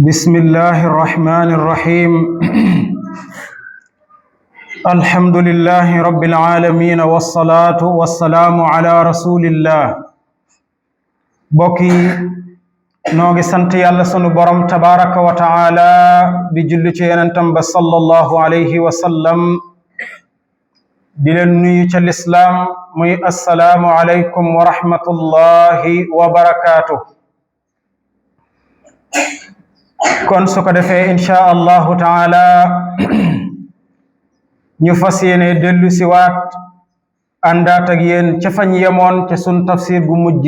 بسم الله الرحمن الرحيم الحمد لله رب العالمين والصلاة والسلام على رسول الله بوكي نوغي سنت يالا سونو بروم تبارك وتعالى دي جولي تي يننتم صلى الله عليه وسلم di leen nuyu ci l'islam muy assalaamu alaykum wa rahmatullahi wa barakaatuh kon su ko defee insha allahu taala ñu fas yéene dellu si waat àndaat ak yéen ca fañ yemoon ca sun tafsir gu mujj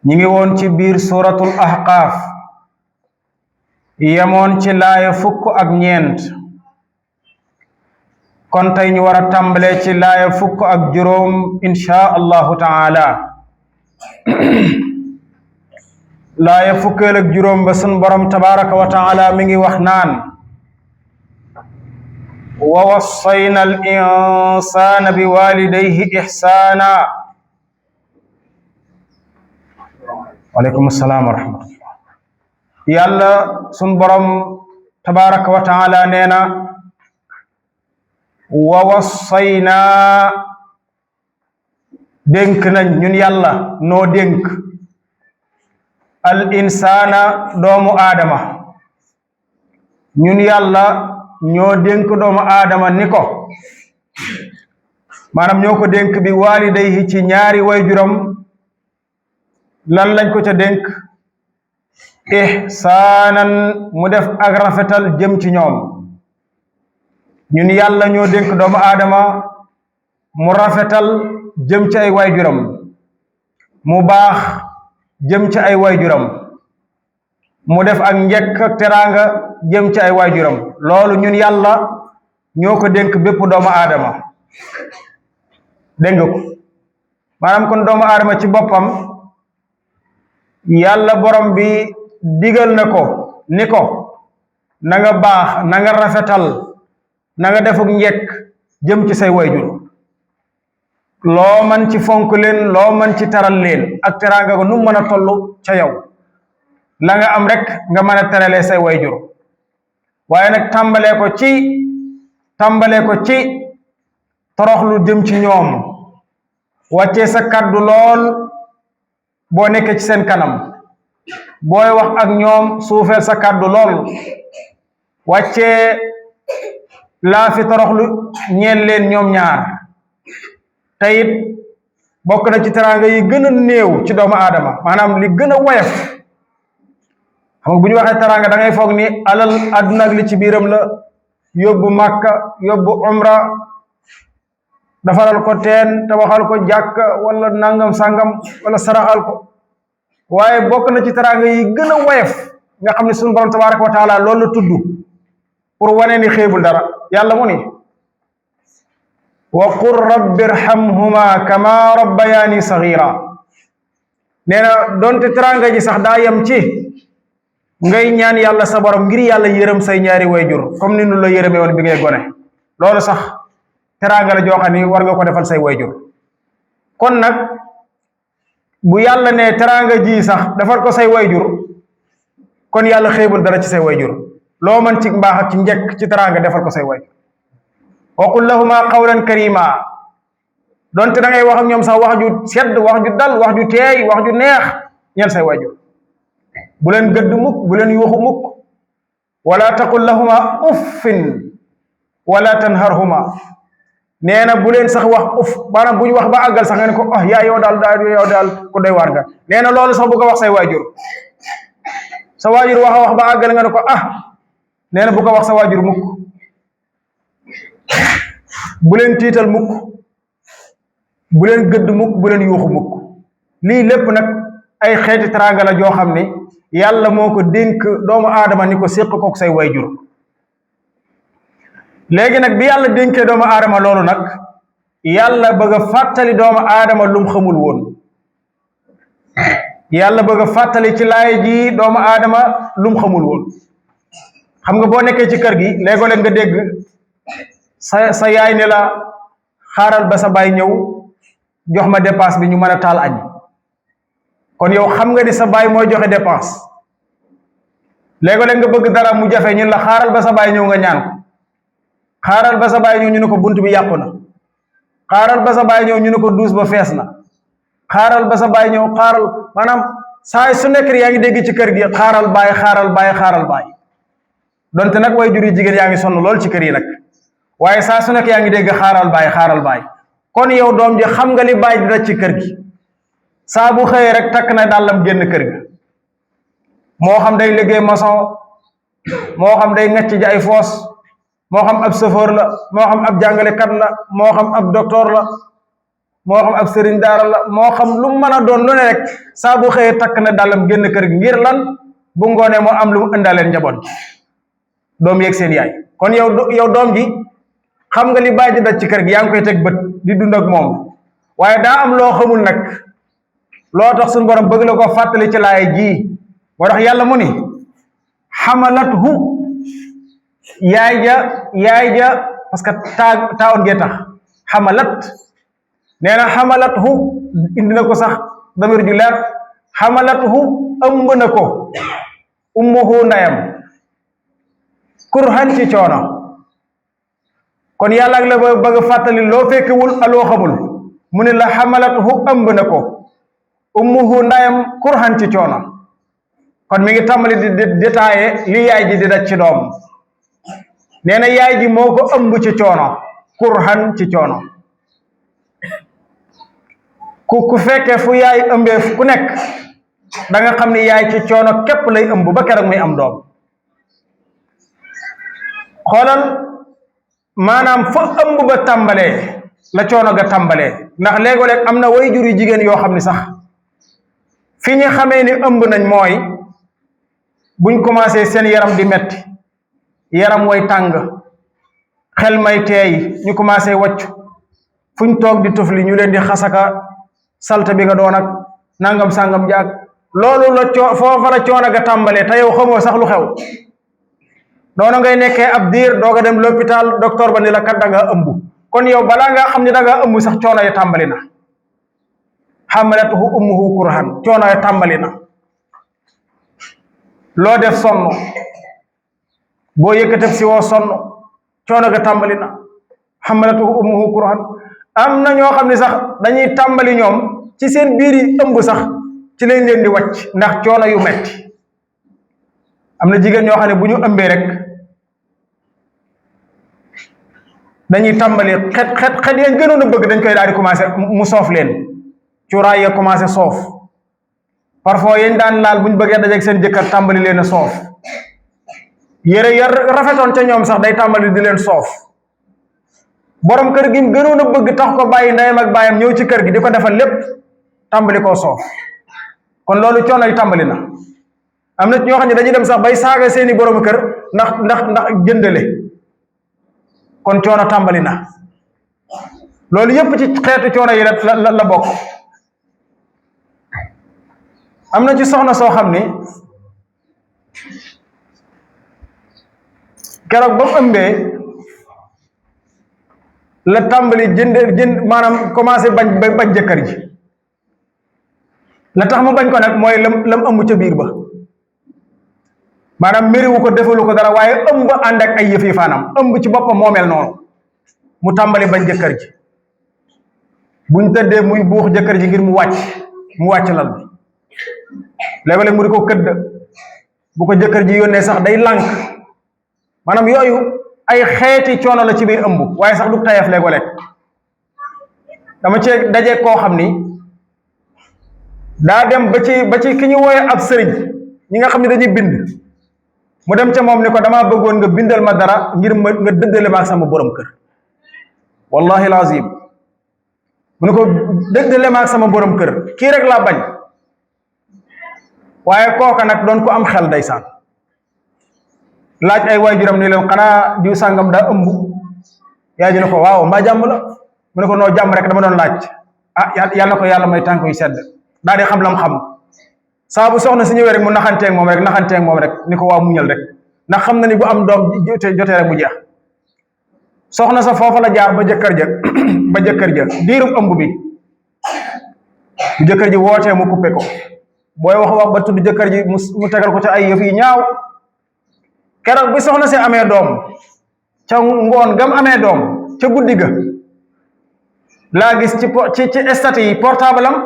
ñi ngi woon ci biir suratul ahqaaf yemoon ci laaya fukk ak ñeent kon tey ñu war a tàmbalee ci laaya fukk ak juróom insha allahu taala laaya fukkeel ak juróom ba sun borom tabaraka wa taala mi ngi wax naan wa wassayna al insana bi walidayhi ihsana waaleykum assalaam wa rahmatullah yàlla sun borom tabaraka wa taala nee na wa wassayna dénk nañ ñun yàlla noo dénk al insana doomu aadama ñun yàlla ñoo dénk doomu aadama ni ko maanaam ñoo ko dénk bi walidayhi ci ñaari wayjuram lan lañ ko ca dénk ihsaanan mu def ak rafetal jëm ci ñoom ñun yàlla ñoo dénk doomu aadama mu rafetal jëm ci ay wayjuram mu baax jëm ci ay wayjuram mu def ak njekk ak teraanga jëm ci ay wayjuram loolu ñun yàlla ñoo ko dénk bépp doomu aadama dégg nga ko maanaam kon doomu aadama ci boppam yàlla borom bi digal na ko ni ko na nga baax na nga rafetal na nga defuk njekk jëm ci say wayjur loo man ci fonk leen loo man ci taral leen ak teraanga ko nu mën a toll ca yow la nga am rek nga mën a teralee say wayjur waaye nag tàmbalee ko ci toroxlu jëm ci ñoom wàccee sa kàddu lool boo nekkee ci seen kanam booy wax ak ñoom suufeel sa kàddu lool wàccee laa fi toroxlu ñeel leen ñoom ñaar te it bokk na ci teraanga yi gën a néew ci doomu aadama maanaam li gën a woyof xam nga bu ñu waxee teraanga da ngay foog ni alal àdduna ak li ci biiram la yóbbu màkka yóbbu umra dafaral ko teen tabaxal ko jàkk wala nangam sangam wala saraxal ko waaye bokk na ci teraanga yi gën a woyof nga xam ne suñu borom tabaraka wa taala loolu la tudd pour wane ni xeebul dara yàlla mu ni wa qul rabbi irhamhuma kama rabbayani saghira nee na doonte teraanga ji sax daa yem ci ngay ñaan yàlla sa borom ngir yàlla yërëm say ñaari wayjur comme ni nu la yërëmee woon bi ngay gone loolu sax teraanga la joo xam ni war nga ko defal say wayjur kon nag bu yàlla ne teraanga ji sax defal ko say wayjur kon yàlla xeebul dara ci say wayjur loo man ci mbaax ak ci njëkk ci teraanga defal ko say wayjur wa qul lahuma qawlan karima donte da ngay wax ak ñoom sax wax ju sedd wax ju dal wax ju teey wax ju neex ñeel say wayjur bu leen gëdd mukk bu leen yuuxu mukk wala taqul lahuma uffin wala tanharhuma nee na bu leen sax wax uff maanaam bu ñu wax ba àggal sax nga ne ko ah yaa yow daal ku doy waar nga nee na loolu sax bu ko wax say waajur sa waajur wax a wax ba àggal nga ne ko ah nee na bu ko wax sa waajur mukk bu leen tiital mukk bu leen gëdd mukk bu leen yuuxu mukk lii lépp nag ay xeeti teraanga la joo xam ne yàlla moo ko dénk doomu aadama ni ko séq kook say waajur léegi nag bi yàlla dénkee doomu aadama loolu nag yàlla bëgg a fàttali doomu aadama lum xamul woon yàlla bëgg a fàttali ci laay ji doomu aadama lum xamul woon xam nga boo nekkee ci kër gi léegoo-léeg nga dégg sa yaay ne la xaaral ba sa baay ñëw jox ma dépasse bi ñu mën a taal añ kon yow xam nga ni sa baay mooy joxe dépense léego-léeg nga bëgg dara mu jafe ñun la xaaral ba sa baay ñëw nga ñaan ko xaaral ba sa baay ñëw ñu ne ko bunt bi yàqu na xaaral ba sa baay ñëw ñu ne ko duus ba fees na xaaral ba sa baay ñëw xaaral maanaam saa su nekk yaa ngi dégg ci kër gi xaaral baay donte nag way jur yi jigéen yaa ngi sonn lool ci kër yi nag waaye saa su nekk yaa ngi dégg xaaral baay kon yow doom ji xam nga li baay di daj ci kër gi saa bu xëyee rek takk na dàllam génn kër ga moo xam day liggéey maçon moo xam day ngacc ji ay foos moo xam ab chauffeur la moo xam ab jàngalekat la moo xam ab docteur la moo xam ab sëriñ daara la moo xam lu mën a doon lu ne rek saa bu xëyee takk na dàllam génn kër gi ngir lan bu ngoonee moo am lu mu ëndaleen njaboot doom yeeg seen yaay kon yow doom ji xam nga li baay ji daj ci kër gi yaa ngi koy teg bët di dund ak moom waaye daa am loo xamul nag loo tax suñu borom bëgg la ko fàttali ci laay ji moo tax yàlla mu ni xamalathu yaay ja parce que taawoon gee tax xamalat nee na xamalathu indi na ko sax damir ju leer xamalathu ëmb na ko ummuhu ndayam kurhan ci coono kon yàlla ak la bëgg a fàttali loo fekkewul aloo xamul mu ne la xamalathu ëmb na ko ummuhu ndayam kurhan ci coono kon mi ngi tàmbali di détaillé li yaay ji di daj ci doom nee na yaay ji moo ko ëmb ci coono kurhan ci coono ku fekkee fu yaay ëmbee ku nekk da nga xam ni yaay ci coono képp lay ëmb ba keroog muy am doom xoolal maanaam fa ëmb ba tàmbalee la coono ga tàmbalee ndax léegoo-léeg am na way jur yu jigéen yoo xam ni sax fi ñu xamee ni ëmb nañ mooy buñ commencé seen yaram di metti yaram way tàng xel may teey ñu commencé wàccu fuñ toog di tufli ñu leen di xasaka salte bi nga doon ak nangam sangam jaag loolu la foofa la coono ga tàmbalee te yow xamoo sax lu xew noonu ngay nekkee ab diir doog a dem l'hôpital docteur ba ni la kat da nga ëmb kon yow balaa nga xam ne da nga ëmb sax coono ya tàmbali na xamalatuhu ummuhu kurhan coono ya tàmbali na loo def sonn boo yëkkateb si woo sonn coono ga tàmbali na xamalatuhu ummuhu kurhan am na ñoo xam ne sax dañuy tàmbali ñoom ci seen biir yi ëmb sax ci lañ leen di wàcc ndax coono yu metti am na jigéen ñoo xam ne bu ñu ëmbee rek dañuy tàmbali xet yañ gënoon a bëgg dañ koy daal di commencé mu soof leen cuuraay ya commencé soof parfois yañ daan laal bu ñu bëggee dajeeg seen jëkkër tàmbali leen a soof yére ya rafetoon ca ñoom sax day tàmbali di leen soof borom kër gi gënoon a bëgg tax ko bàyyi ndeyam ak bàyyam ñëw ci kër gi di ko defal lépp tàmbali koo soof kon loolu coono yi tàmbali na am na ñoo xam ne dañuy dem sax bay saaga seeni borom kër ndax jëndale kon coono tàmbali na loolu yépp ci xeetu coono yi la bokk am na ci soxna soo xam ni keroog ba mu ëmbee la tàmbali jënd maanaam commencé bañ jëkkër ji la tax mu bañ ko nag mooy lam ëmb ca biir ba maanaam mériwu ko defalu ko dara waaye ëmb ànd ak ay yëf yi faanam ëmb ci boppam moo mel noonu mu tàmbali bañ jëkkër ji buñ tëddee muy buux jëkkër ji ngir mu wàcc lal bi léeg-léeg mu di ko këdd bu ko jëkkër ji yónnee sax day lànk maanaam yooyu ay xeeti coono la ci biir ëmb waaye sax du tayef léeg-léeg dama cee daje koo xam ni daa dem ba ci ki ñu wooye ab sëriñ ñi nga xam ne dañuy bind mu dem ca moom ni ko damaa bëggoon nga bindal ma dara ngir nga dëddale ma ak sama borom kër wallahi lazim mu ne ko dëddale ma ak sama borom kër kii rek laa bañ waaye kooka nag doon ko am xel ndeysaan laaj ay waajuram ni leen xanaa diw sàngam daa ëmb yaay ji ne ko waaw mbaa jàmm la mu ne ko noo jàmm rek dama doon laaj yàlla na ko yàlla may tànk yu sedd daal di xam lam xam saa bu soxna si ñëwee rek mu naxanteeg moom rek ni ko waaw muñal rek ndax xam na ni bu am doom jotee rek mu jeex soxna sa foofa la jaar ba jëkkër ja diirub ëmb bi bu jëkkër ji wootee mu coupé ko booy wax ba tudd jëkkër ji mu tegal ko ca ay yëf yi ñaaw. keroog bi soxna si amee doom ca ngoon gam amee doom ca guddi ga laa gis ci statut yi portable am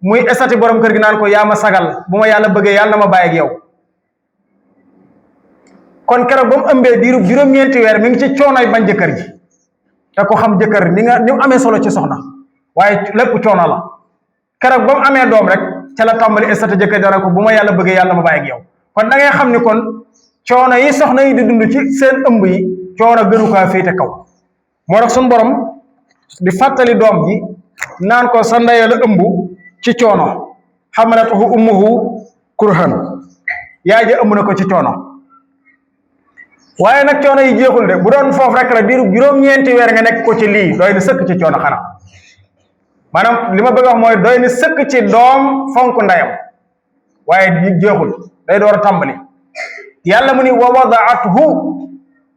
muy statut borom kër gi naan ko yaa ma sagal bu ma yàlla bëggee yàlla na ma bàyyi ak yow. kon keroog ba mu ëmbee diirub juróom-ñeenti weer mi ngi ci coonoy bañ jëkkër ji te ko xam jëkkër ni mu amee solo ci soxna waaye lépp coono la. keroog ba mu amee doom rek ca la tàmbali statut jëkkër dana ko bu ma yàlla bëggee yàlla na ma bàyyi ak yow. kon da ngay xam ni kon coono yi soxna yi di dund ci seen ëmb yi coono gënu kaa féete kaw. moo tax suñu borom di fàttali doom ji naan ko sa ndey la ëmb ci coono xamalatuhu ummuhu kurhan yaay ja ëmb na ko ci coono. waaye nag coono yi jeexul de bu doon foofu rek la diiru juróom-ñeenti weer nga nekk ko ci lii doy na sëkk ci coono xanaa maanaam li ma bëgg a wax mooy doy na sëkk ci doom fonk ndeyam waaye jeexul day door a tàmbali. yàlla mu ni wa wadaathu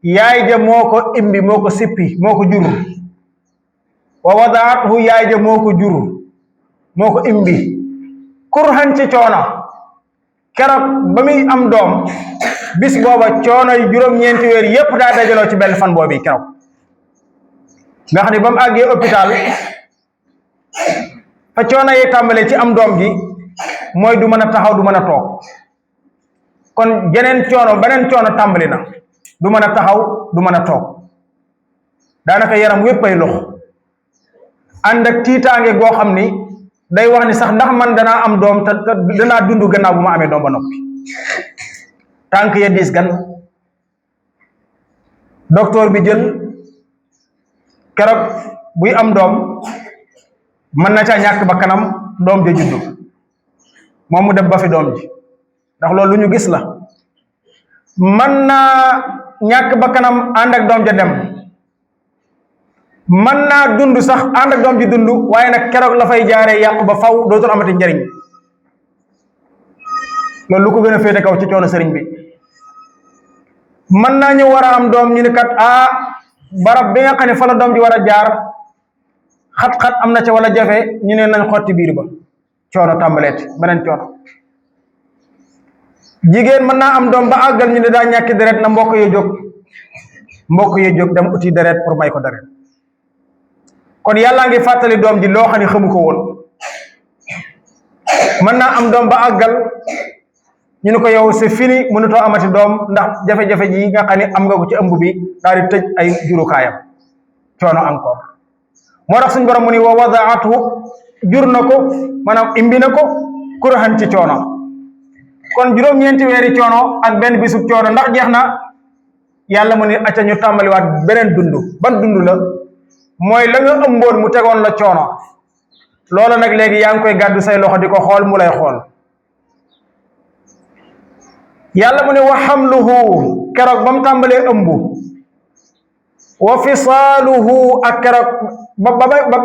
yaay ja moo ko imbi moo ko sippi moo ko jur. wa wadaathu yaay ja moo ko jur moo ko imbi kurhan ci coono. keroog ba muy am doom bis booba coono yi juróom-ñeenti weer yépp daa dajaloo ci benn fan boobu keroog nga xam ne ba mu àggee hôpital fa coono yi tàmbalee ci am doom gi mooy du mën a taxaw du mën a toog. kon beneen coono tàmbali na du mën a taxaw du mën a toog daanaka yaram wépp ay lox ànd ak tiitaange goo xam ni day wax ni sax ndax man danaa am doom te danaa dund gannaaw bu ma amee doom ba noppi. tànk ya diis gan docteur bi jël keroog buy am doom mën na ca ñàkk ba kanam doom ja juddu moom mu dem ba fi doom ji ndax loolu lu ñu gis la. mën naa ñàkk ba kanam ànd ak doom ja dem mën naa dund sax ànd ak doom ji dund waaye nag keroog la fay jaaree yàqu ba faw dootul amati njariñ. loolu lu ko gën a féete kaw ci coono sëriñ bi. mën naa ñu war a am doom ñu ne kat barab bi nga xam ne fa la doom ji war a jaar xat-xat am na ca wala jafe ñu ne nañ xotti biir ba coono tàmbaleeti beneen coono. jigéen mën naa am doom ba àggal ñu ne daa ñàkki deret na mbokk yi jóg dem uti deret pour may ko deret. kon yàllaa ngi fàttali doom ji loo xam ne xamu ko woon. mën naa am doom ba àggal ñu ne ko yow c'est fini mënutoo amati doom ndax jafe-jafe ji nga xam ne am nga ko ci ëmb bi daal di tëj ay jurukaayam coono encore. moo tax suñu borom mu ni wa wadaatu jur na ko maanaam imbi na ko kurhan ci coono. kon juróom-ñeenti weeri coono ak benn bisub coono ndax jeex na yàlla mu ni acca ñu tàmbaliwaat beneen dund. ban dund la mooy la nga ëmboon mu tegoon la coono loola nag léegi yaa ngi koy gàddu say loxo di ko xool mu lay xool. yàlla mu ne wa xamluhu keroog ba mu tàmbalee ëmb wa fisaaluhu ak keroog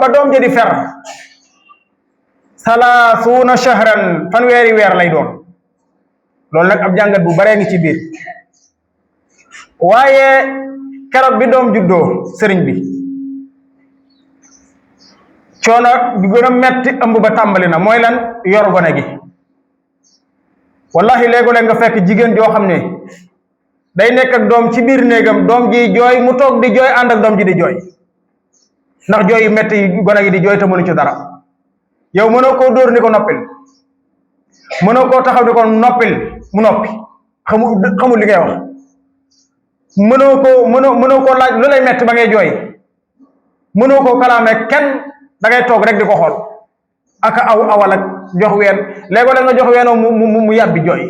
ba doom ja di fer 30 shahran fanweeri weer lay doon. loolu nag ab jàngat bu baree ngi ci biir waaye keroog bi doom juddoo sëriñ bi coono bi gën a metti ëmb ba tàmbali na mooy lan yor gone gi. wallahi léego-léeg nga fekk jigéen joo xam ne day nekk ak doom ci biir néegam doom ji jooy mu toog di jooy ànd ak doom ji di jooy ndax jooy yu metti yi gone gi di jooy te mënu ci dara. yow mënoo koo dóor ni ko noppil mënoo koo taxaw ni ko noppil mu noppi xamul li ngay wax. mënoo koo laaj lu lay metti ba ngay jooy mënoo koo kalaame kenn da ngay toog rek di ko xool aka awal ak jox ween léeg-léeg nga jox weenoo mu yàbbi jooy.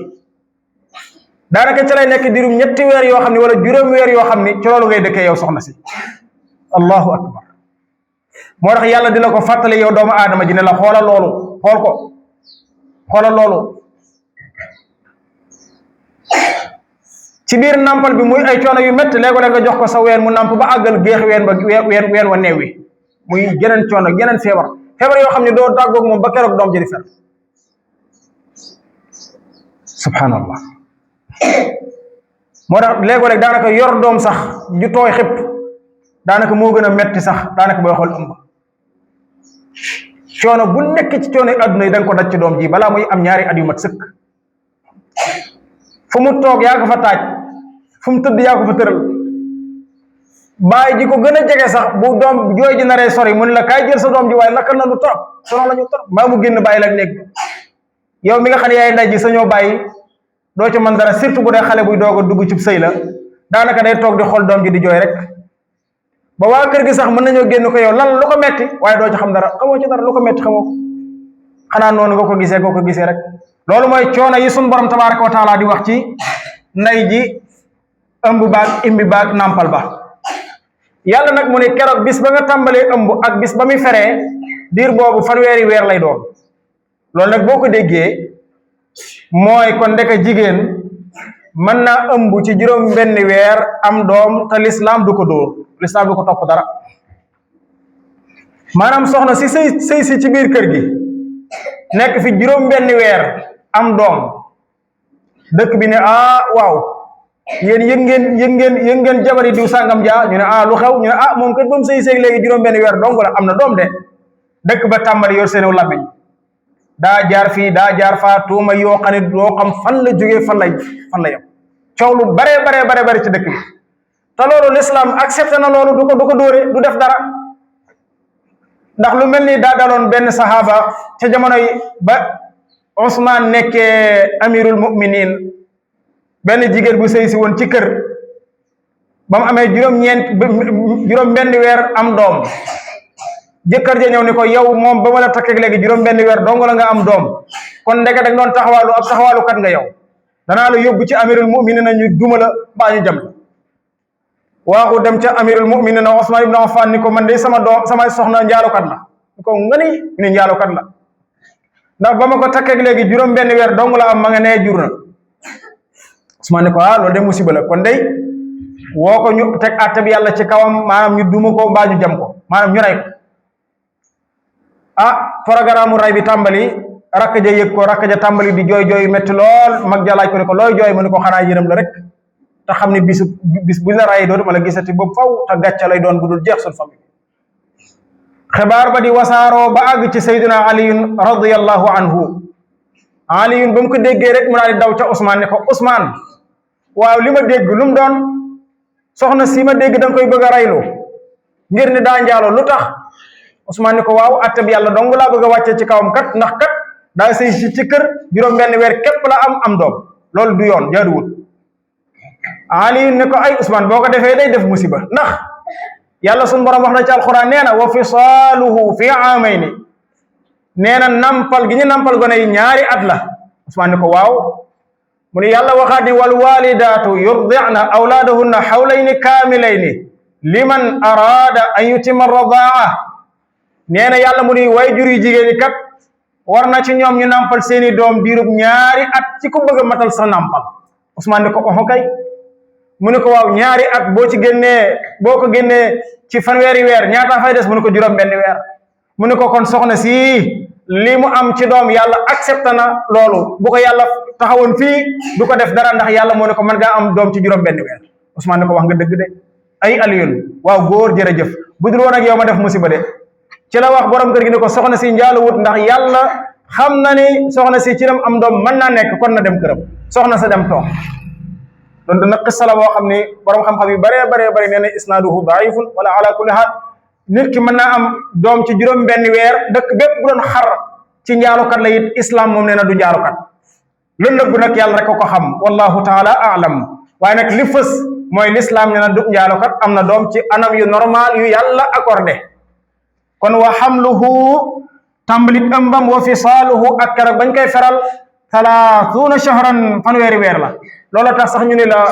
daanaka ca lay nekk diirum ñetti weer yoo xam ne wala juróomi weer yoo xam ni ci loolu ngay dëkkee yow soxna si. allahu akbar. moo tax yàlla di la ko fàttali yow doomu aadama ji ne la xoolal loolu xoolal loolu. ci biir nampal bi muy ay coono yu métti léeg-léeg nga jox ko sa ween mu namp ba àggal géex ween wa neew wi muy geneen coono geneen feebar yoo xam ne doo tàggoog moom ba keroog doom ji di fer. subhanallah. moo tax léeg-léeg daanaka yor doom sax ju tooy xëpp daanaka moo gën a metti sax daanaka booy xool ëmb. coono bu nekk ci coono adduna yi da nga ko daj ci doom ji balaa muy am ñaari at yu mat sëkk. fu mu toog yaa ko fa taaj, fu mu tëdd yaa ko fa tëral. bàyyi ji ko gën a jege sax bu doom jooy ji naree sori mu ne la kaay jël sa doom ji waaye lakkal na lu trop sonal la ñu trop mbaa mu génn bàyyi la néeg yow mi nga xam ne yaay ndey ji sañoo bàyyi doo ci mën dara, surtout bu dee xale buy doog a dugg ci sëy la daanaka day toog di xool doom ji di jooy rek ba waa kër gi sax mën nañoo génn ko yow lan lu ko metti waaye doo ci xam dara, xamoo ci dara lu ko metti xamoo ko, xanaa noonu nga ko gisee rek. loolu mooy coono yi sunu borom tabaaraka wa taala di wax ci ndey ji ëmb baag imbi baag nàmpal ba. yàlla nag mu ne keroog bis ba nga tàmbalee ëmb ak bis ba muy feree diir boobu fanweeri weer lay doon. loolu nag boo ko déggee mooy kon ndeke jigéen mën naa ëmb ci juróom benn weer am doom te lislaam du ko dóor, lislaam du ko topp dara. maanaam soxna si sëy si ci biir kër gi nekk fi juróom benn weer am doom, dëkk bi ne waaw yéen yëg ngeen jabari diw sàngam ja, ñu ne lu xew, ñu ne moom kat ba mu sëy léegi juróom benn weer dong la am na doom de. dëkk ba tàmbali yor seenu làmmiñ daa jaar fii daa jaar faa tuuma yoo xam ne doo xam fan la jógee fan la yem coow lu bare ci dëkk bi. te loolu l'islam accepté na loolu, du ko dóore, du def dara. ndax lu mel ni daa daloon benn sahaaba ca jamono yi ba Usmaan nekkee amirul mu'minin, benn jigéen bu sëy si woon ci kër ba mu amee juróom benn weer am doom. jëkkër ja ñëw ni ko yow moom ba ma la takkee léegi juróom benn weer dong la nga am doom, kon ndeke dag doon taxawaalu ab taxawaalu kat nga yow, danaa la yóbbu ci amirul mu'minin ñu duma la baa ñu jam. waaxu dem ca amirul mu'minin Usmaan ibn Affan ni ko man de sama soxna njaalukat la. ni ko nga ni njaalukat la ndax ba ma ko takkee léegi juróom benn weer dong la am, ma nga nee jur na. Usmaan ni ko loolu de musiba la, kon day woo ko ñu teg àtte bi yàlla ci kawam, maanaam ñu duma ko mbaa ñu jam ko, maanaam ñu rey ko. programme ray bi tàmbali, rakk ja yëg ko, rakk ja tàmbali di jooy metti lool. mag ja laaj ko ne ko looy jooy mu ne ko xanaa yërëm la rek te xam ne bis bu la ray doon ma la gisati boobu faw te gàcca lay doon bu dul jeex suñ famille. xibaar ba di wasaaroo ba àgg ci sayyidina aliyun radiyallahu anhu. aliyun ba mu ko déggee rek mu daal di daw ca Usmaan ne ko Usmaan, waaw li ma dégg lu mu doon, soxna si ma dégg da nga koy bëgg a raylu ngir ni daa njaaloo, lu tax? Usmaan ni ko waaw atte bi yàlla dong laa bëgg a wàccee ci kawam kat, ndax kat daa sëy si ci kër juróom benn weer képp la am doom, loolu du yoon, jaaduwul. Ali ne ko ay Usmaan boo ko defee day def musiba, ndax yàlla sunu borom wax na ci alquran nee na wa fisaaluhu fi aamayni, nee na nampal gi ñu nampal gone yi ñaari at la. Usmaan ni ko waaw, mu ne yàlla waxaat ni wal walidaatu yurdi'na awlaadahunna hawlayni kaamilayni liman araada an yutimma radaa. nee na yàlla mu ni way jur yu jigéen ñi kat war na ci ñoom ñu nampal seeni doom diirub ñaari at ci ku bëgg a matal sa nampal. Usmaan ni ko kay mu ne ko waaw ñaari at boo ko génnee ci fanweeri weer ñaata fay des mu ne ko juróom benn weer. mu ne ko kon soxna si li mu am ci doom yàlla accepté na loolu, bu ko yàlla taxawoon fii du ko def dara ndax yàlla moo ne ko mën ngaa am doom ci juróom benn weer. Usmaan ni ko wax nga dëgg de ay Aliyun, waaw góor jërëjëf, bu dul woon ak yow ma def musiba de. ci la wax borom kër gi ne ko soxna si njaaluwut ndax yàlla xam na ni soxna si ci lam am doom mën naa nekk, kon na dem këram, soxna sa dem toog. loolu dana qissa la boo xam ni borom xam-xam yu bare nee na isnaaduhu daifun wala ala kulli haal nit ki mën naa am doom ci juróom benn weer, dëkk bépp bu doon xar ci njaalukat la it islam moom nee na du njaalukat. loolu nag bu nag yàlla rek ko xam, wallahu taala aalam. waaye nag li fës mooy l'islam nee na du njaalukat, am na doom ci anam yu normal yu yàlla accordé. kon wa xamluhu tàmbalit ëmbam wa fisaaluhu ak keroog bañ koy feral 30 shahran fanweeri weer la. loolu tax sax ñu ne la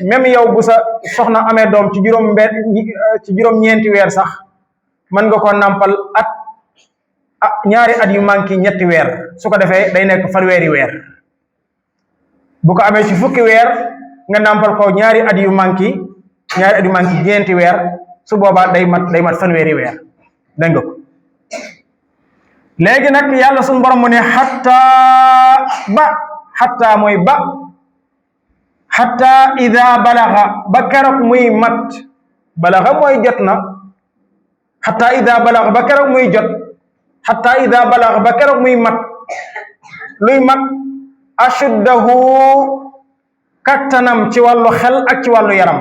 même yow bu sa soxna amee doom ci juróom ñeenti weer sax mën nga ko nampal ñaari at yu manqué ñetti weer, su ko defee day nekk fanweeri weer. bu ko amee ci fukki weer nga nampal ko ñaari at yu manqué ñeenti weer, su boobaa day mat fanweeri weer. dégg nga ko léegi nag yàlla suñu borom mu ne xatta mooy xatta ida balaxa ba keroog muy mat, balaxa mooy jot na, xatta ida balaxa ba keroog muy jot hatta ida balagha ba keroog muy mat luy mat ashuddahu kattanam ci wàllu xel ak ci wàllu yaram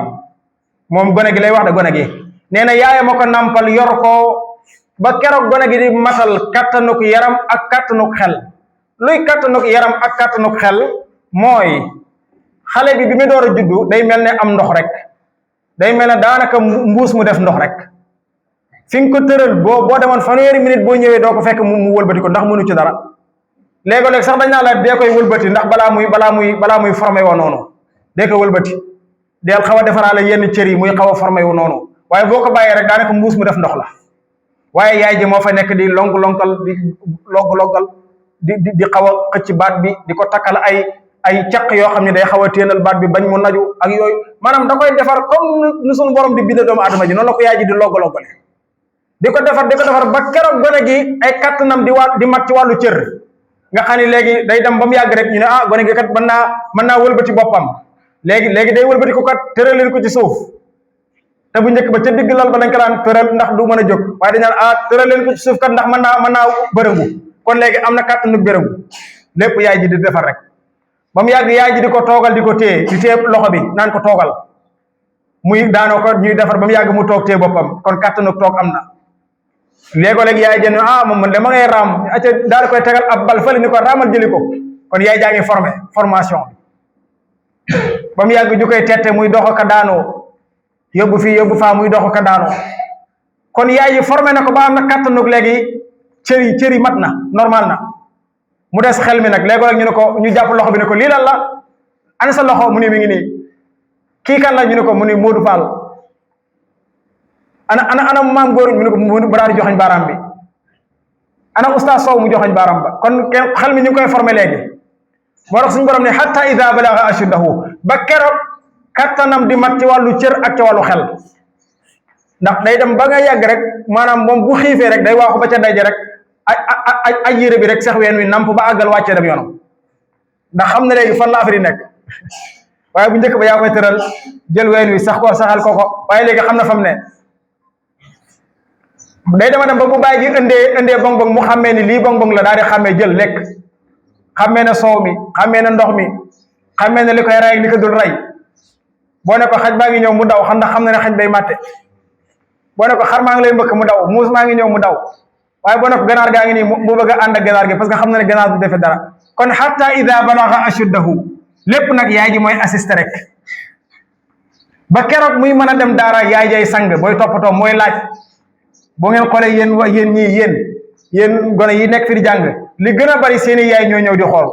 moom gone gi lay wax de gone gi nee na yaayam a ko nampal yor ko ba keroog gone gi di matal kattanuk yaram ak kattanuk xel luy kattanuk yaram ak kattanuk xel mooy xale bi mu door a juddu day mel ne am ndox rek day mel ne daanaka mbuus mu def ndox rek fi nga ko tëral boo demoon fanweeri minute boo ñëwee doo ko fekk mu wëlbati ko ndax mënu ci dara léegi sax dañ naa la dee koy wëlbati ndax balaa muy formé woo noonu dee ko wëlbati deel xaw a defaraale yenn cër yi muy xaw a formé wu noonu waaye boo ko bàyyee rek daanaka mbuus mu def ndox la waaye yaay ji moo fa nekk di lonk-lonkal di logg-loggal di xaw a xëcc baat bi di ko takkal ay caq yoo xam ne day xaw a téenal baat bi bañ mu naju ak yooyu maanaam da koy defar comme nu suñu borom di binde doomu aadama ji noonu la ko yaay ji di logg-loggale di ko defar ba keroog gone gi ay kattanam di mat ci wàllu cër nga xam ne léegi day dem ba mu yàgg rek ñu ne gone gi kat mën naa wëlbati boppam léegi day wëlbati ko kat tëraleel ko ci suuf te bu njëkk ba ca digg lal ba dañ ko daan tëral ndax du mën a jóg waaye dañ naan tëraleel ko ci suuf kat ndax mën naa bërëngu kon léegi am na kàttanu bërëngu lépp yaay ji di defar rek ba mu yàgg yaay ji di ko toogal di ko téye loxo bi naan ko toogal muy daanoo ko ñuy defar ba mu yàgg mu toog téye boppam kon kàttanu toog am na léegi yaay ji ne moom man de ma ngay raam acca daal koy tegal ab bal fële ni ko raamal jëli ko kon yaay jaa ngi formation ba mu yàgg ju koy tette muy dox ka daanoo yóbbu fii yóbbu faa muy dox ka daanoo kon yaay ji formé na ko ba am na kàttanug léegi cër yi mat na normal na mu des xel mi nag léegi ñu ne ko ñu jàpp loxo bi ne ko lii lan la ana sa loxo mu ni mi ngi nii kii kan la ñu ne ko mu ni Modou Fall ana maam góor ñu ne ko mu daal di joxañ baaraam bi ana oustaz Sow mu joxañ baaraam ba kon xel mi ñu ngi koy formé léegi moo tax suñu borom ne hatta ida balaga ashuddahu ba keroog kattanam di mat ci wàllu cër ak ci wàllu xel ndax day dem ba nga yàgg rek maanaam moom bu xiifee rek day waaxu ba ca daje rek ay yére bi rek sax ween wi namp ba àggal wàccee dem yoonam ndax xam na léegi fan la affaire yi nekk waaye bu njëkk ba yaa koy tëral jël ween wi sax ko saxal ko waaye léegi xam na fam ne day dema dem ba bu bàyyi ji indee bong bong mu xàmmee ni lii bong bong la daal di xàmmee jël lekk xàmmee na soow mi xàmmee na ndox mi xàmmee na li koy rey ak li ko dul rey boo ne ko xaj baa ngi ñëw mu daw xam na ne xaj day màtte boo ne ko xar maa ngi lay mbëkk mu daw muus maa ngi ñëw mu daw waaye boo ne ko ganaar gaa ngi nii mu bëgg a ànd ak ganaar gi parce que xam na ne ganaar du defe dara kon hatta ida balagha ashuddahu lépp nag yaay ji mooy assisté rek ba keroog muy mën a dem daara yaay jay sang booy toppatoo mooy laaj boo ngeen xoolee yéen gone yi nekk fi di jàng li gën a bari seeni yaay ñoo ñëw di xool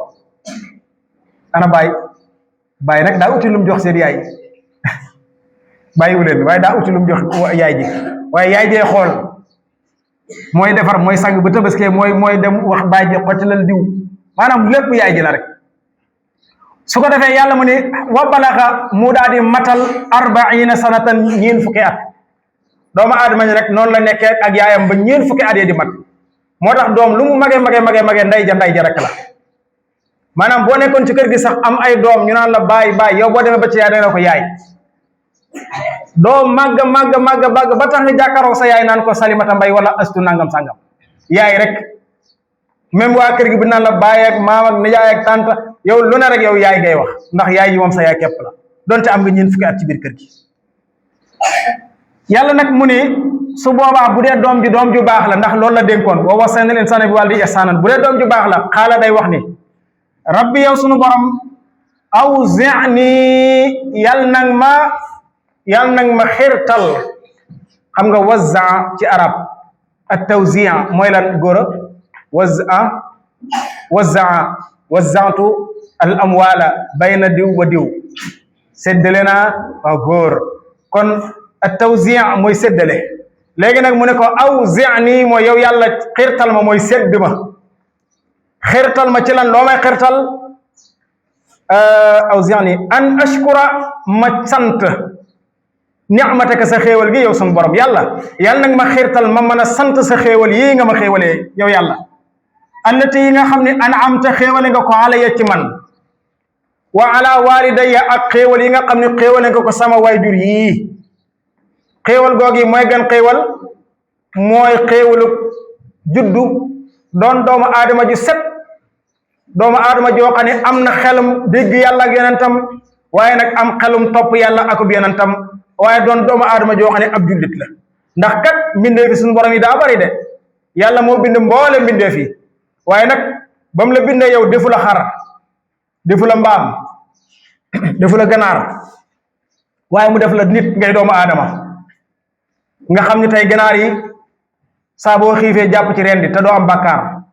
ana baay nag daa uti lu mu jox seen yaay bàyyiwu leen waaye daa uti lu mu jox yaay ji waaye yaay jee xool mooy defar mooy sang bu tabaskee mooy dem wax baay ji xottilal diw maanaam lépp yaay ji la rek su ko defee yàlla mu ni wa balaxa mu daal di matal 40 sanatan ñeen fukki at doomu aadama ñi rek noonu la nekkee ak yaayam ba ñeen fukki at yi di mat moo tax doom lu mu magee nday ja rek la maanaam boo nekkoon ci kër gi sax am ay doom ñu naan la baay yow boo demee ba ci yaay dana ko yaay doo màgg ba tax nga jàkkaaroo sa yaay naan ko Salimata Mbay wala astu nangam sangam yaay rek même waa kër gi bu naan la baay ak maam ak nijaay ak tante yow lu ne rek yow yaay ngay wax ndax yaay yi moom sa yaay képp la donte am nga ñeen fukki at ci biir kër gi yàlla nag mu ni su boobaa bu dee doom ju baax la ndax loolu la dénkoon wa wasaynal insaana bi waalidayhi ihsaanan bu dee doom ju baax la xaala day wax ni rabbi yow sunu borom awzi'ni yal nag ma xirtal xam nga wazza ci arab at tawzi' mooy lan góora wazza'tu al amwala bayna diw wa diw séddale naa waa góor kon at tawzi' mooy séddale léegi nag mu ne ko awzi'ni mooy yow yàlla xirtal ma mooy sédd ma xirtal ma ci lan loo may xirtal awzi'ni an ashkura ma sant ni'mataka sa xéewal gi yow sunu borom yàlla nag ma xirtal ma mën a sant sa xéewal yii nga ma xéewalee yow yàlla allati yi nga xam ne an'amta xéewale nga ko alayya ci man wa ala walidayya ak xéewal yi nga xam ne xéewale nga ko sama waajur yii xéewal googi mooy gan xéewal mooy xéewalu juddu doon doomu aadama ju set, doomu aadama joo xam ne am na xelum dégg yàlla ak yonentam waaye nag am xelum topp yàlla akub yonentam waaye doon doomu aadama joo xam ne ab jullit la. ndax kat mbindee fi suñu borom yi daa bari de, yàlla moo bind mboole mbindee fi waaye nag ba mu la bindee yow defu la xar, defu la mbaam, defu la ganaar, waaye mu def la nit ngay doomu aadama. nga xam ne tey ganaar yi saa boo xiifee jàpp ci rendi te doo am bàkkaar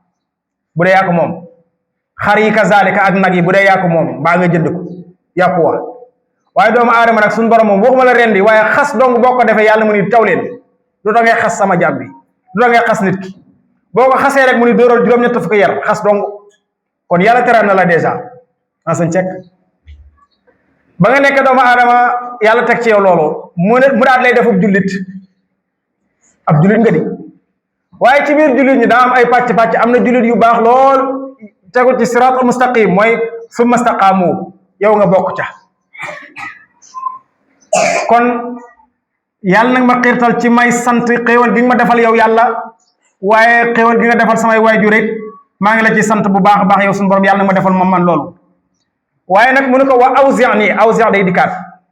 bu dee yaa ko moom, xar yi kazalika ak nag yi bu dee yaa ko moom baa nga jënd ko yàpp wa. waaye doomu aadama nag suñu borom moom waxuma la rendi waaye xas dong boo ko defee yàlla mu ni taw leen, du da ngay xas sama jàmm bi, du da ngay xas nit ki, boo ko xasee rek mu ni dóoral juróom-ñett fukki yar xas dong. kon yàlla teral na la dèjà en sa cek ba nga nekk doomu aadama yàlla teg ci yow loolu mu daat lay defub jullit, ab jullit nga di. waaye ci biir jullit ñi daa am ay pàcc-pàcc, am na jullit yu baax lool tegu ci siraatul mustaqim mooy summa staqaamu, yow nga bokk ca. kon yàlla nag ma xiirtal ci may sant xéewal gi nga ma defal yow yàlla, waaye xéewal gi nga defal samay waajur it maa ngi la ci sant bu baax a baax yow suñu borom yàlla nag ma defal man loolu. waaye nag mu ne ko wa awzi'ni, awzi' day dikkaat,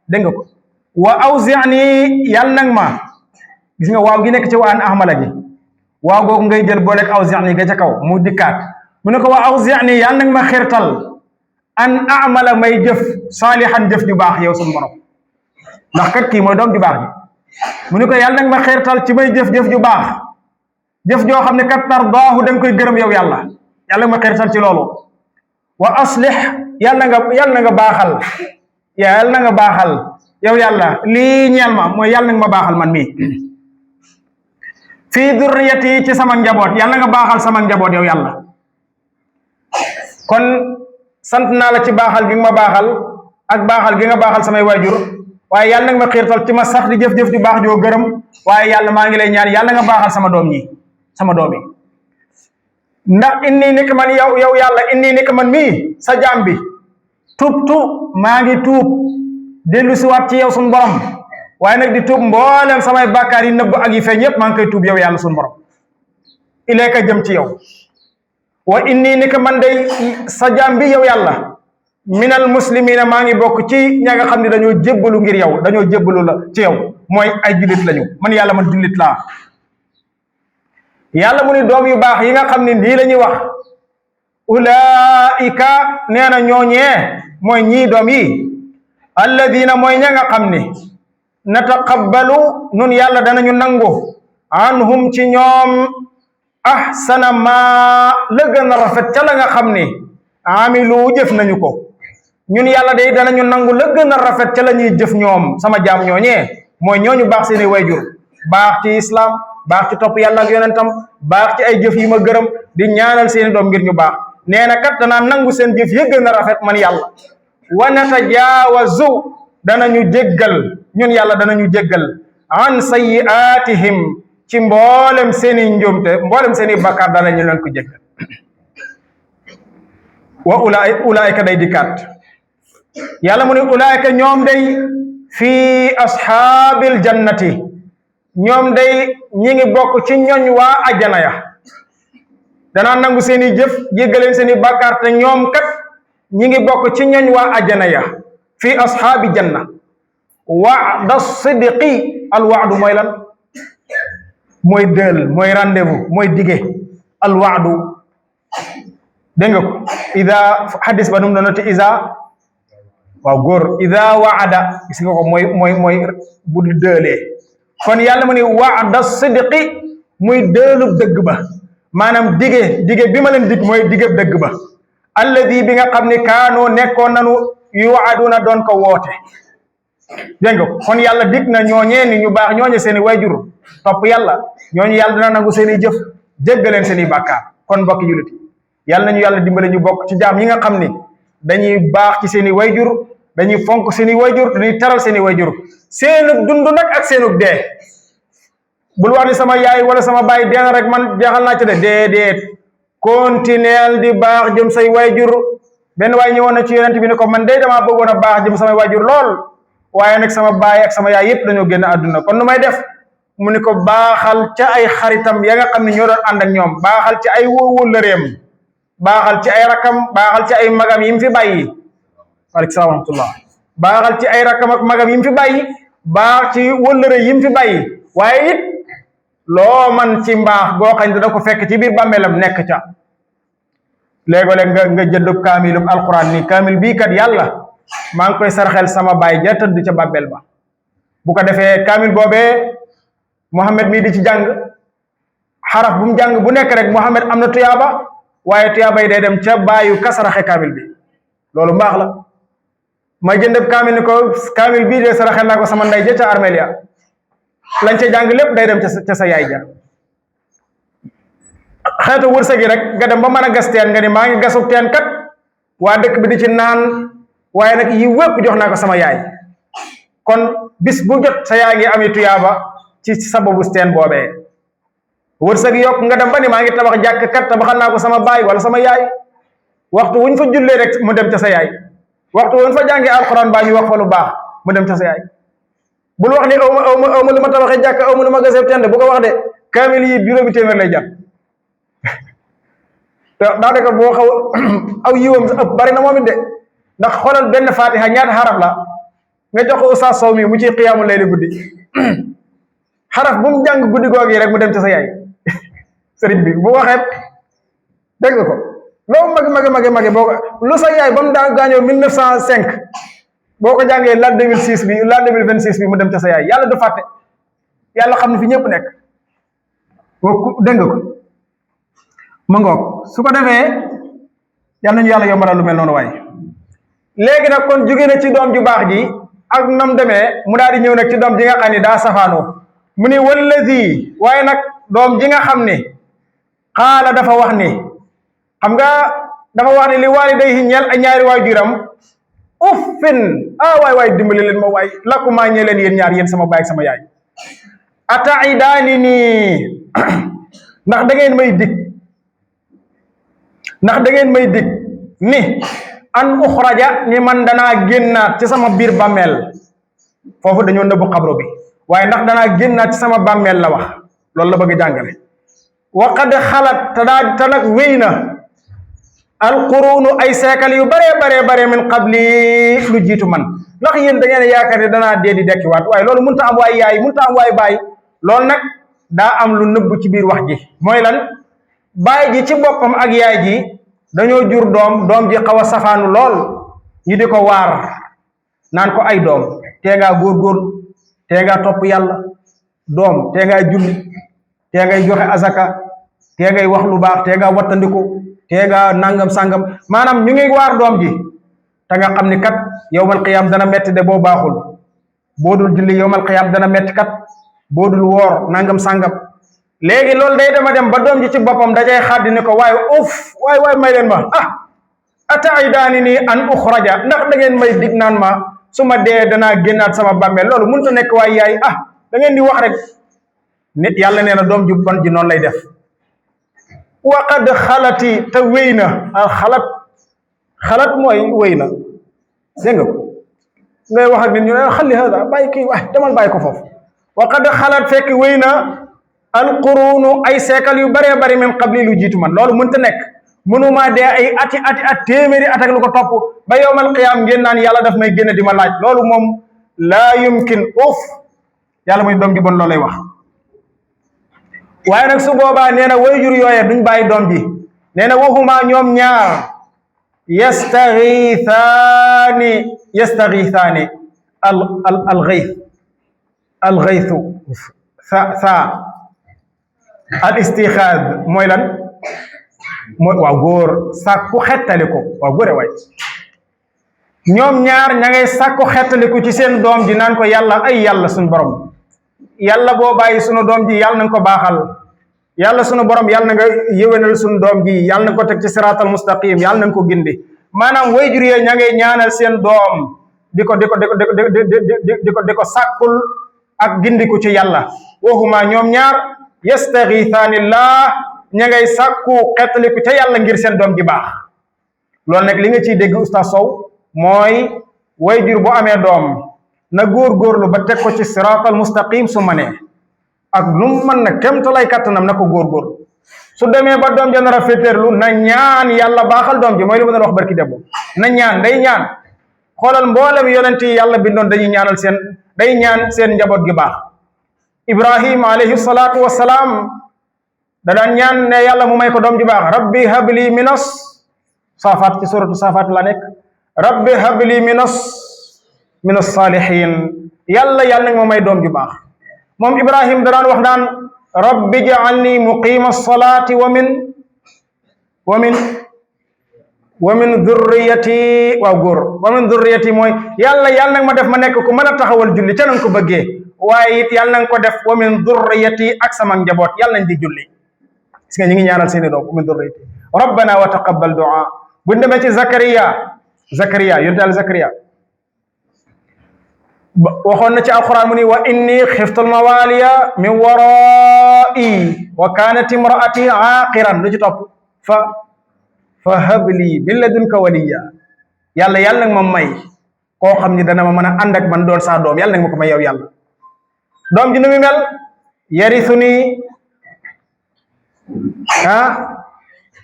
dégg nga ko, wa awzi'ni yàlla nag ma, gis nga waaw gi nekk ci wa an ahmala gi, waaw googu ngay jël booleeg awzi'ni ga ca kaw mu dikkaat. mu ne ko wa awzi'ni yàlla nag ma xiirtal an amala may jëf saalihan jëf ju baax yow suñu borom, ndax kat kii mooy doom ju baax ji. mu ne ko yàlla nag ma xiirtal ci may jëf-jëf ju baax, jëf joo xam ne kat tardaahu da nga koy gërëm yow yàlla, yàlla ma xiirtal ci loolu. wa aslih yàlla na nga baaxal, yàlla na nga baaxal yow yàlla lii ñeel ma, mooy yàlla na nga ma baaxal man mii. fii durriyati ci sama njaboot, yàlla nga baaxal sama njaboot yow yàlla. kon sant naa la ci baaxal gi nga ma baaxal ak baaxal gi nga baaxal samay waajur, waaye yàlla nag ma xiirtal ci ma sax di jëf-jëf ju baax joo gërëm. waaye yàlla maa ngi lay ñaan yàlla nga baaxal sama doom ñi, sama doom yi. ndax inni nekk man yow yàlla inni nekk man mii sa jaam bi tubtu maa ngi tuub dellu siwaat ci yow suñu borom, waaye nag di tuub mboolem samay bàkkaar yi nëbb ak yi feeñ yépp maa ngi koy tuub yow yàlla suñu borom, ilayka jëm ci yow. wa inni nekk man day sa jaam bi yow yàlla minal muslimina maa ngi bokk ci ña nga xam ne dañoo jébbalu ngir yow, dañoo jébbalu la ci yow, mooy ay jullit lañu, man yàlla man jullit laa. yàlla mu ni doom yu baax yi nga xam ne lii la ñuy wax ulaika nee na ñooñee mooy ñii doom yi alladina mooy ña nga xam ne nataqabbalu nun yàlla danañu nangu anhum ci ñoom ahsana ma la gën a rafet ca la nga xam ne amilu jëf nañu ko. ñun yàlla day danañu nangu la gën a rafet ca la ñuy jëf ñoom sama jaam ñooñee mooy ñooñu baax seeni wayjur, baax ci islam, baax ci topp yàlla ak yonentam, baax ci ay jëf yi ma gërëm, di ñaanal seeni doom ngir ñu baax. nee na kat danaa nangu seen jëf ya gën a rafet man yàlla. wa natajaawazu danañu jéggal, ñun yàlla danañu jéggal an sayyi'aatihim ci mboolem seeni njuumte, mboolem seeni bakkaar danañu leen ko jéggal. wa ulaayka day dikkaat yàlla mu ne ulaayka ñoom day fii ashaabil jannati, ñoom day ñi ngi bokk ci ñoñ waa ajjana ya. danaa nangu seeni jëf jéggaleen seeni bàkkaar te ñoom kat ñi ngi bokk ci ñoñ waa ajjana ya. fii ashaabi janna. wa'da sidqi al wa'du mooy lan? mooy dël, mooy rendez-vous, mooy dige. al wa'du dégg nga ko ida hadis ba num doonati isa waaw góor ida wa'ada gis nga ko mooy bu dëlee. kon yàlla mu ne wa'da sidqi muy dëelub dëgg ba, maanaam dige bi ma leen dig mooy dige dëgg ba. alladi bi nga xam ne kaanoo nekkoon nanu yu'aduna doon ko woote. dégg nga ko kon yàlla dig na ñooñee ni ñu baax ñooñe seeni wayjur topp yàlla, ñooñu yàlla dina nangu seeni jëf jéggaleen seeni bàkkaar. kon mbokki jullit yàlla nañu yàlla dimbale ñu bokk ci jaam yi nga xam ni dañuy baax ci seeni wayjur, dañuy fonk seeni wayjur, dañuy taral seeni wayjur, seenug dund nag ak seenug dee. bul wax ni sama yaay wala sama baay dee na rek man jeexal naa ci de déedéet. continuel di baax jëm say wayjur. benn waay ñëwoon na ci yonent bi ne ko man day damaa bëggoon a baax jëm samay wayjur lool, waaye nag sama baay ak sama yaay yépp dañoo génn àdduna, kon nu may def? mu ni ko baaxal ca ay xaritam ya nga xam ne ñoo doon ànd ak ñoom, baaxal ci ay wóllëreem, baaxal ci ay rakam, baaxal ci ay magam yi mu fi bàyyi. waaleykum salaam wa rahmatullah. baaxal ci ay rakam ak magam yi mu fi bàyyi, baax ci wóllëre yi mu fi bàyyi, waaye it loo man ci mbaax goo xam ne da ko fekk ci biir bàmmeelam nekk ca. léego-léeg nga jënd kaamilum alquran ni kaamil bii kat yàlla maa ngi koy sarxel sama baay ja tëdd ca bàmmeel ba. bu ko defee kaamil boobee Muhammad mii di ci jàng, xaraf bu mu jàng bu nekk rek Muhammad am na tuyaaba, waaye tuyaaba yi day dem ca baayu kasaraxe kaamil bi. loolu mbaax la. ma jënd kaamil ni ko kaamil bii de saraxel naa ko sama ndey ja ca armelia, lañ ca jàng lépp day dem ca sa yaay ja. xeetu wërsëg yi rek nga dem ba mën a gas teen nga ni maa ngi gasub teen kat waa dëkk bi di ci naan, waaye nag yi wépp jox naa ko sama yaay. kon bis bu jot sa yaa ngi ami tuyaaba ci sababu teen boobee. wërsëg yokk nga dem ba ni maa ngi tabax jàkk kat tabaxal naa ko sama baay wala sama yaay. waxtu wuñ fa jullee rek mu dem ca sa yaay. waxtu wuñ fa jàngee alxuraan baa ñu wax fa lu baax mu dem ca sa yaay. bul wax ni awma lu ma tabaxee jàkk awma lu ma gasee teen de bu ko wax de, kaamil yi juróomi téeméer lay jar. te daanaka boo xaw aw yiwam ëpp bari na moom it de, ndax xoolal benn fatiha ñaata xaraf la nga jox ko Oustaz Sow mi mu ci xiyaamu layli guddi. xaraf bu mu jàng guddi googi rek mu dem ci sa yaay. sëriñ bi bu waxee dégg nga ko loo mage boo ko lu sa yaay ba mu daa gaañoo 1905 boo ko jàngee l'an 2006 bi l'an 2026 bi mu dem ci sa yaay. yàlla du fàtte, yàlla xam ne fi ñëpp nekk. dégg nga ko ma ngoog. su ko defee yal nañu yàlla yombalal lu mel noonu waaye. léegi nag kon jóge na ci doom ju baax ji ak nam demee mu daal di ñëw nag ci doom ji nga xam ne daa safaanoo. mu ni wallazi, waaye nag doom ji nga xam ne xaala dafa wax ni, xam nga dafa wax ni li waalidayhi ñeel a ñaari waajuram uffin, waay waay dimbali leen ma waay lakumaa ñee leen yéen ñaar yéen sama baay ak sama yaay. ataidaani nii ndax da ngeen may dig ni an uxraja ni man danaa génnaat ci sama biir bàmmeel. foofu dañoo nëbbu xabro bi, waaye ndax danaa génnaat ci sama bàmmeel la wax. loolu la bëgg a jàngale. wa qad xalat te nag wéy na alquruunu ay seekal yu bare min qabli lu jiitu man. ndax yéen da ngeen yaakaar ne danaa dee di dekkiwaat, waaye loolu mënta am waay yaay, mënta am waay baay. loolu nag daa am lu nëbb ci biir wax ji. mooy lan? baay ji ci boppam ak yaay ji dañoo jur doom ji xaw a safaanu lool. ñi di ko waar naan ko ay doom tee ngaa góorgóorlu, tee ngaa topp yàlla, doom tee ngaa julli, tee ngay joxe azaka, tee ngay wax lu baax, tee ngaa wattandiku, tee ngaa nangam sangam. maanaam ñu ngi waar doom ji te nga xam ni kat yowmal qiyaam dana metti de boo baaxul, boo dul julli yowmal qiyaam dana metti kat, boo dul woor nangam sangam. léegi loolu day dema dem ba doom ji ci boppam dajay xaddi ni ko waaye waay may leen ma ataidaani nii an uxraja, ndax da ngeen may dig naan ma su ma dee danaa génnaat sama bàmmeel. loolu mënut a nekk waay yaay, da ngeen di wax rek. nit yàlla nee na doom ju bon ji noonu lay def. waqad xalati te wéy na xalat mooy wéy na. dégg nga ko ngay wax ak nit ñu ne xalli hada bàyyi kii wax demal bàyyi ko foofu. waqad xalat fekk wéy na alquruunu ay seekal yu baree bari min qabli lu jiitu man. loolu mënta nekk. mënumaa dee ay ati téeméeri at ak lu ko topp ba yowmal qiyaam ngeen naan yàlla daf may génn di ma laaj. loolu moom laa yumkin. yàlla muy doom ji bon loolay wax. waaye nag su boobaa nee na wayjur yooye duñ bàyyi doom ji. nee na waxuma ñoom ñaar yastaxiithaani alxaytu al istixaad mooy lan? mooy waaw góor sàkku xettaliku. waaw góore waay ñoom ñaar ña ngay sàkku xettaliku ci seen doom ji naan ko yàlla ay yàlla suñu borom, yàlla boo bàyyi sunu doom ji yàlla na nga ko baaxal, yàlla sunu borom yàlla na nga yëwénal sunu doom ji, yàlla na nga ko teg ci siraatal mustaqim, yàlla na nga ko gindi. maanaam wayjur yee ña ngay ñaanal seen doom di ko sàkkul ak gindiku ci yàlla. waxuma ñoom ñaar yastaxiithaanillah ña ngay sàkku xettaliku ca yàlla ngir seen doom ji baax. loolu nag li nga ciy dégg Oustaz Sow mooy wayjur bu amee doom na góorgóorlu ba teg ko ci siraatal mustaqim su ma nee. ak lu mu mën na kemtalay kattanam na ko góorgóor su demee ba doom ja nar a féeteerlu na ñaan yàlla baaxal doom ji mooy li ma doon wax barki debbo na ñaan day ñaan xoolal mboolem yonent yi yàlla bindoon dañuy ñaanal day ñaan seen njaboot gi baax ibrahim alayhi salaatu wassalaam da daan ñaan ne yàlla mu may ko doom ji baax rabbi habli minas saafaat ci suratu saafaat la nekk rabbi habli minas salihin yàlla nag ma may doom ju baax moom ibrahim da daan wax naan rabbi ja'alni muqima salati wa min dhurriyati waaw góor wa min dhurriyati mooy yàlla nag ma def ma nekk ku mën a taxawal julli ca nanga ko bëggee waaye it yàlla nanga ko def wa min dhurriyati ak sama njaboot yàlla nañ di julli gis nga ñu ngi ñaanal seeni doom wa min dhurriyati rabbana wa taqabbal du'a buñ demee ci Zakariya yonent Yàlla Zakariya waxoon na ci alquran mu ni wa inni xiftu almawaliya min warai wa kanat imraati aqiran lu ci topp fa habli min ladunka waliya yàlla nag ma may koo xam ni dana ma mën a ànd ak man doon saa doom yàlla nag ma ko may yow yàlla doom ji nu mu mel yarisuni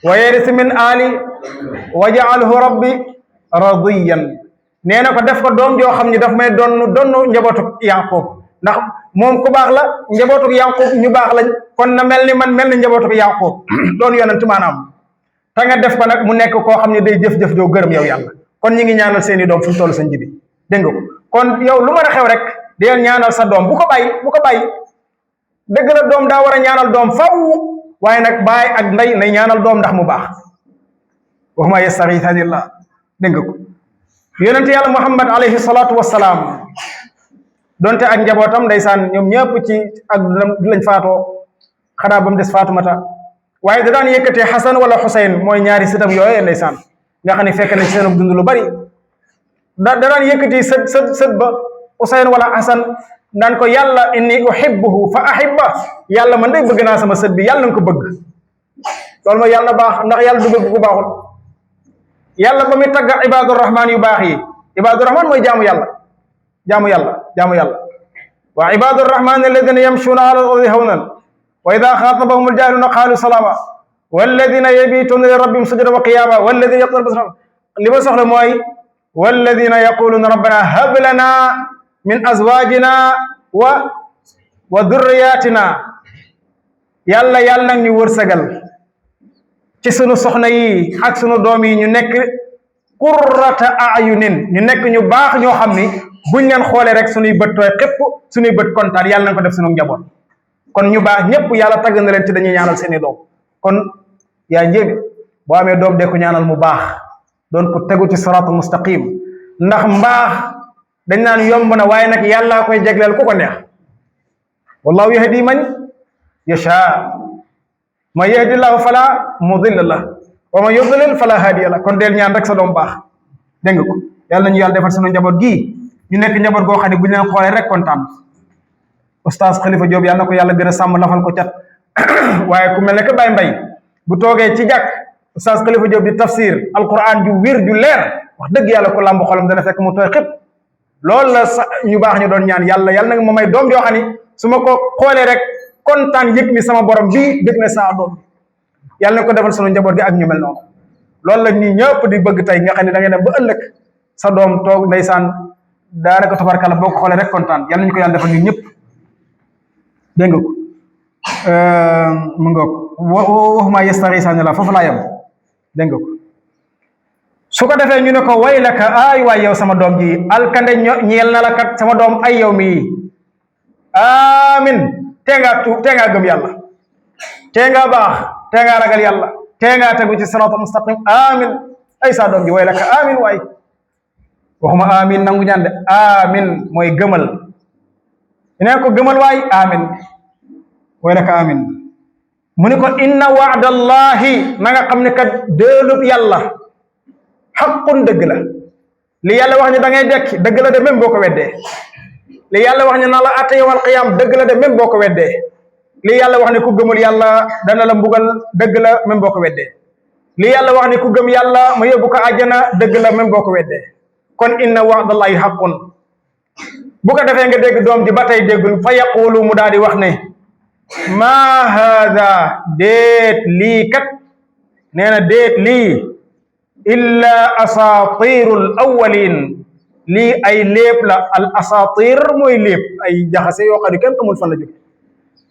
wa yarisu min ali waj'alhu rabbi radiyan nee na ko def ko doom joo xam ni daf may donn njabootuk Yaqub ndax moom ku baax la njabootuk Yaqub ñu baax lañ kon na mel ni man mel ni njabootuk Yaqub doon yonent maanaam te nga def ko nag mu nekk koo xam ne day jëf-jëf joo gërëm yow yàlla kon ñi ngi ñaanal seeni doom fu mu toll sa njibi dégg nga ko kon yow lu mën a xew rek deel ñaanal sa doom bu ko bàyyi dëgg la doom daa war a ñaanal doom faw waaye nag baay ak ndey nay ñaanal doom ndax mu baax waxuma yastaxiisanillah dégg nga ko yonent yàlla muhammad alayhi salaatu wassalaam donte ak njabootam ndeysaan ñoom ñëpp ci ak lañ faatoo xanaa ba mu des Faatumata waaye da daan yëkkatee Xasan wala Xuseyn mooy ñaari sëtam yooye ndeysaan nga xam ne fekk na ci seen dund lu bari da daan yëkkati sët ba Xuseyn wala Xasan naan ko yàlla inni uhibbuhu fa ahibba yàlla man day bëgg naa sama sët bi yàlla nga ko bëgg loolu mooy yàlla baax ndax yàlla du bëgg ku baaxul yàlla ba muy tagga ibaadu rahmaan yu baax yi ibaadu rahmaan mooy jaamu yàlla wa ibaadu rahmaan alladina yamshuuna ala al-ardi hawnan wa ida xaatabahum al-jaahiluuna qaalu salaama walladina yabituuna li rabbihim sujudan wa qiyaama walladina yaquluuna li ma soxla mooy walladina yaquluuna rabbana hab lana min azwaajina wa durriyatina yàlla nag ñu wërsëgal ci sunu soxna yi ak sunu doom yi ñu nekk qurrata ayunin ñu nekk ñu baax ñoo xam ni buñ leen xoolee rek sunuy bët tooy xépp sunuy bët kontaan yàlla nañ ko def sunu njaboot kon ñu baax ñépp yàlla tagg na leen ci dañuy ñaanal seeni doom kon yaa njéemi boo amee doom de ko ñaanal mu baax doon ko tegu ci siraatul mustaqim ndax mbaax dañ naan yomb na waaye nag yàlla koy jegleel ku ko neex wallahu yahdi man yasha man yahdi llahu fala mudilla lah wa man yudlil fala hadiya lah kon del ñaan rek sa doom baax dégg nga ko yàlla nañu yàlla defal sunu njaboot gii ñu nekk njaboot goo xam ne bu ñu leen xoolee rek kontaan oustaz Khalifa Diop yàlla na ko yàlla gën a sàmm lafal ko cat waaye ku mel ne que Baye Mbaye bu toogee ci jàkk oustaz Khalifa Diop di tafsir alquran ju wér ju leer wax dëgg yàlla ko làmb xolam dana fekk mu tooy xëpp loolu la sa ñu baax ñu doon ñaan yàlla na nga ma may doom joo xam ni su ma ko xoolee rek kontaan yëg ni sama borom bii dëgg na saa doom yàlla na ko defal sunu njaboot gi ak ñu mel noonu loolu la ñii ñëpp di bëgg tey nga xam ne da ngay dem ba ëllëg sa doom toog ndeysaan daanaka tabarkalla boo ko xoolee rek kontaan yàlla nañu ko yàlla defal ñun ñëpp dégg nga ko mu ngoog waxuma yastaxiisaani la foofu laa yem dégg nga ko su ko defee ñu ne ko waylaka ay waay yow sama doom ji alkande ñeel na la kat sama doom ay yow mii amin tee ngaa gëm yàlla tee ngaa baax tee ngaa ragal yàlla tee ngaa tegu ci siraatal mustaqim amin ay sa doom ji waylaka amin waay waxuma amin nangu ñaan de amin mooy gëmal ñu ne ko gëmal waay amin waylaka amin mu ne ko inna waadallahi na nga xam ne kat déelub yàlla xaqun dëgg la li yàlla wax ni da ngay dekki dëgg la de même boo ko weddee li yàlla wax ni na la atte yawmal qiyaam dëgg la de même boo ko weddee li yàlla wax ni ku gëmul yàlla dana la mbugal dëgg la même boo ko weddee li yàlla wax ni ku gëm yàlla ma yóbbu ko àjjana dëgg la même boo ko weddee kon inna wa'dallahi xaqun bu ko defee nga dégg doom ji ba tey déggul fa yaqulu mu daal di wax ne maa haada déet lii kat nee na déet lii illa asatirul awwalin lii ay léeb la al asatir mooy léeb ay jaxase yoo xam ne kenn xamul fan la jóge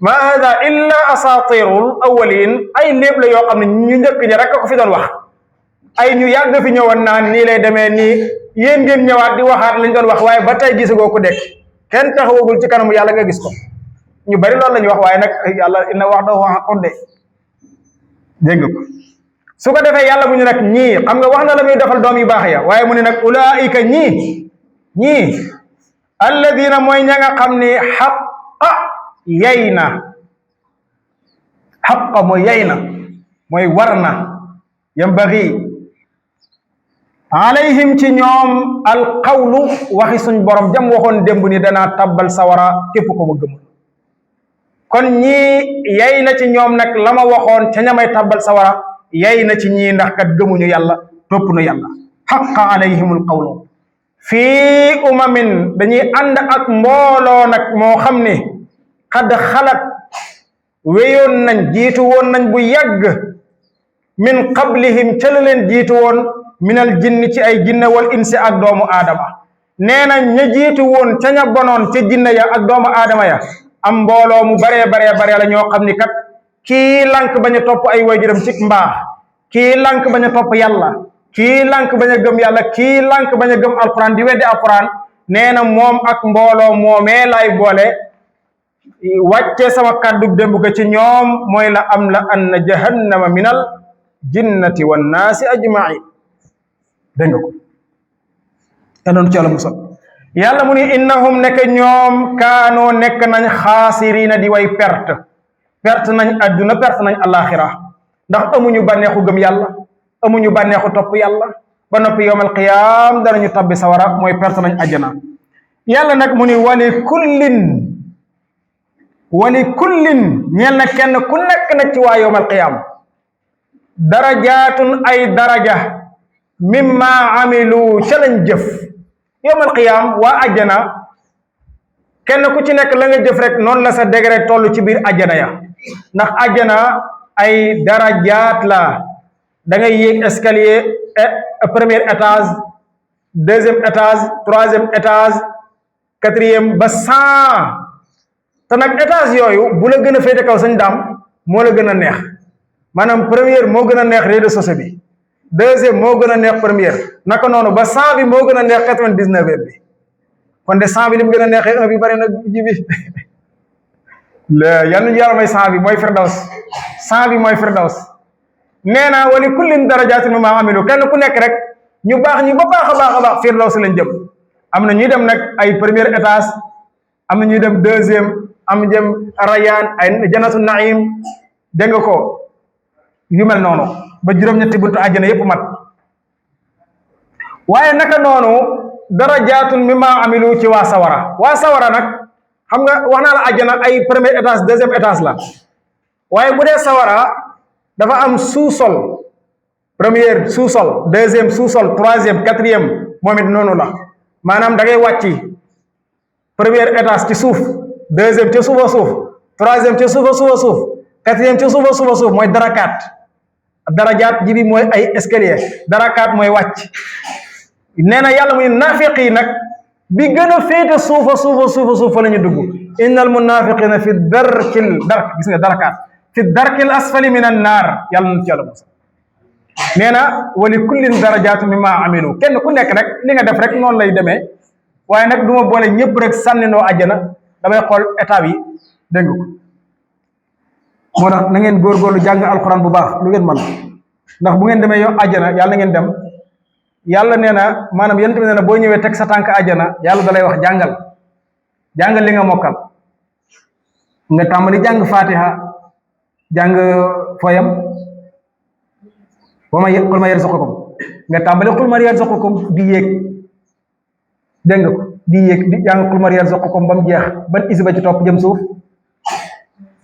maa haada illa asatirul awwalin ay léeb la yoo xam ne ñu njëkk ñi rek ko fi doon wax ay ñu yàgg fi ñëwoon naan nii lay demee nii yéen ngeen ñëwaat di waxaat lañ doon wax waaye ba tey gisagoo ku dekk kenn taxawagul ci kanamu yàlla nga gis ko ñu bari loolu la ñuy wax waaye nag yàlla inna wa'dahu haqqun de dégg nga ko su ko defee yàlla mu ñu nag ñii xam nga wax na la muy defal doom yu baax ya waaye mu ne nag ulaa'ika ñii alladina mooy ña nga xam ni xaqa yay na xaqa mooy yay na mooy war na yambagi alayhim ci ñoom alqawlu waxi suñ borom jam waxoon démb ni danaa tabbal sawara képp ko ma gëm kon ñii yay na ci ñoom nag la ma waxoon ca ñamay tabbal sawara yay na ci ñii ndax kat gëmuñu yàlla topp nu yàlla xaqa alayhimul qawlu fii umamin dañuy ànd ak mbooloo nag moo xam ne xad xalat wéyoon nañ jiitu woon nañ bu yàgg min qablihim ca la leen jiitu woon minal jinni ci ay jinne wal insi ak doomu aadama nee na ña jiitu woon ca ña bonoon ca jinne ya ak doomu aadama ya am mbooloo mu baree la ñoo xam ni kat kii lànk bañ a topp ay waajuram ci mbaax kii lànk bañ a topp yàlla kii lànk bañ a gëm yàlla kii lànk bañ a gëm alquran di weddi alquran nee na moom ak mbooloo moomee lay boole wàcce sama kàddu démb ko ci ñoom mooy la am la anna jahannama minal jinnati wan naasi ajmain dégg nga ko te doon ci yàlla musal yàlla mu ni innahum nekk ñoom kaanoo nekk nañ xaasiriina di way perte nañ adduna perte nañ alaxira ndax amuñu bànneexu gëm yàlla amuñu bànneexu topp yàlla ba noppi yowmal qiyaam danañu tabbi sawara mooy perte nañ ajjana yàlla nag mu ni wali kullin ñeel na kenn ku nekk nag ci waa yowmal qiyaam darajaatun ay daraja mimma amilu ca lañ jëf yowmal qiyaam waa ajjana kenn ku ci nekk la nga jëf rek noonu la sa degré toll ci biir ajjana ya ndax ajjana ay darajaat la da ngay yéeg escalier premier étage deuxième étage troisième étage quatrième ba 100 te nag étage yooyu bu la gën a féete kaw sañ daam moo la gën a neex maanaam première moo gën a neex rez-de-chaussée bi deuxième moo gën a neex première naka noonu ba 100 bi moo gën a neex 99 bi kon de 100 bi li mu gën a neexee 1 bi bari na ji bi yal nañu yàlla may 100 bi mooy firdaws 100 bi mooy firdaws nee na wali kullin darajaatin mimmaa amilu kenn ku nekk rek ñu baax ñi ba baax a baax firdaws lañ jëm am na ñuy dem nag ay premier étage am na ñuy dem deuxième am jëm rayaan ay jannatu naim dégg nga ko yu mel noonu ba juróom-ñetti buntu àjjana yépp mat waaye naka noonu darajaatun mimmaa amilu ci waa sawara nag xam nga wax naa la àjjana ay premier étage deuxième étage la waaye bu dee sawara dafa am sous-sol première sous-sol deuxième sous-sol troisième quatrième moom it noonu la maanaam da ngay wàcci premier étage ci suuf deuxième ci suufa suuf troisième ci suufa suuf quatrième ci suufa suuf mooy darajaat ji bi mooy ay escalier darakaat mooy wàcc nee na yàlla muy naafiq yi nag bi gën a féete suufa la ñu dugg innal munafiqina fi gis nga darakaat fi darkil asfali min an naar yàlla na ci yàlla musa nee na wali kullin darajaatu mimma amilu kenn ku nekk rek li nga def rek noonu lay demee waaye nag du ma boole ñëpp rek sànninoo àjjana damay xool état yi dégg ko moo tax na ngeen góorgóorlu jàng alquran bu baax lu ngeen mën ndax bu ngeen demee yow àjjana yàlla na ngeen dem yàlla nee na maanaam yonent bi nee na boo ñëwee teg sa tànk àjjana yàlla da lay wax jàngal li nga mokkal nga tàmbali jàng fatiha jàng fooyam qul ma yarzuqukum nga tàmbali qul ma yarzuqukum di yéeg dégg nga ko di yéeg di jàng qul ma yarzuqukum ba mu jeex ban isi ba ci topp jëm suuf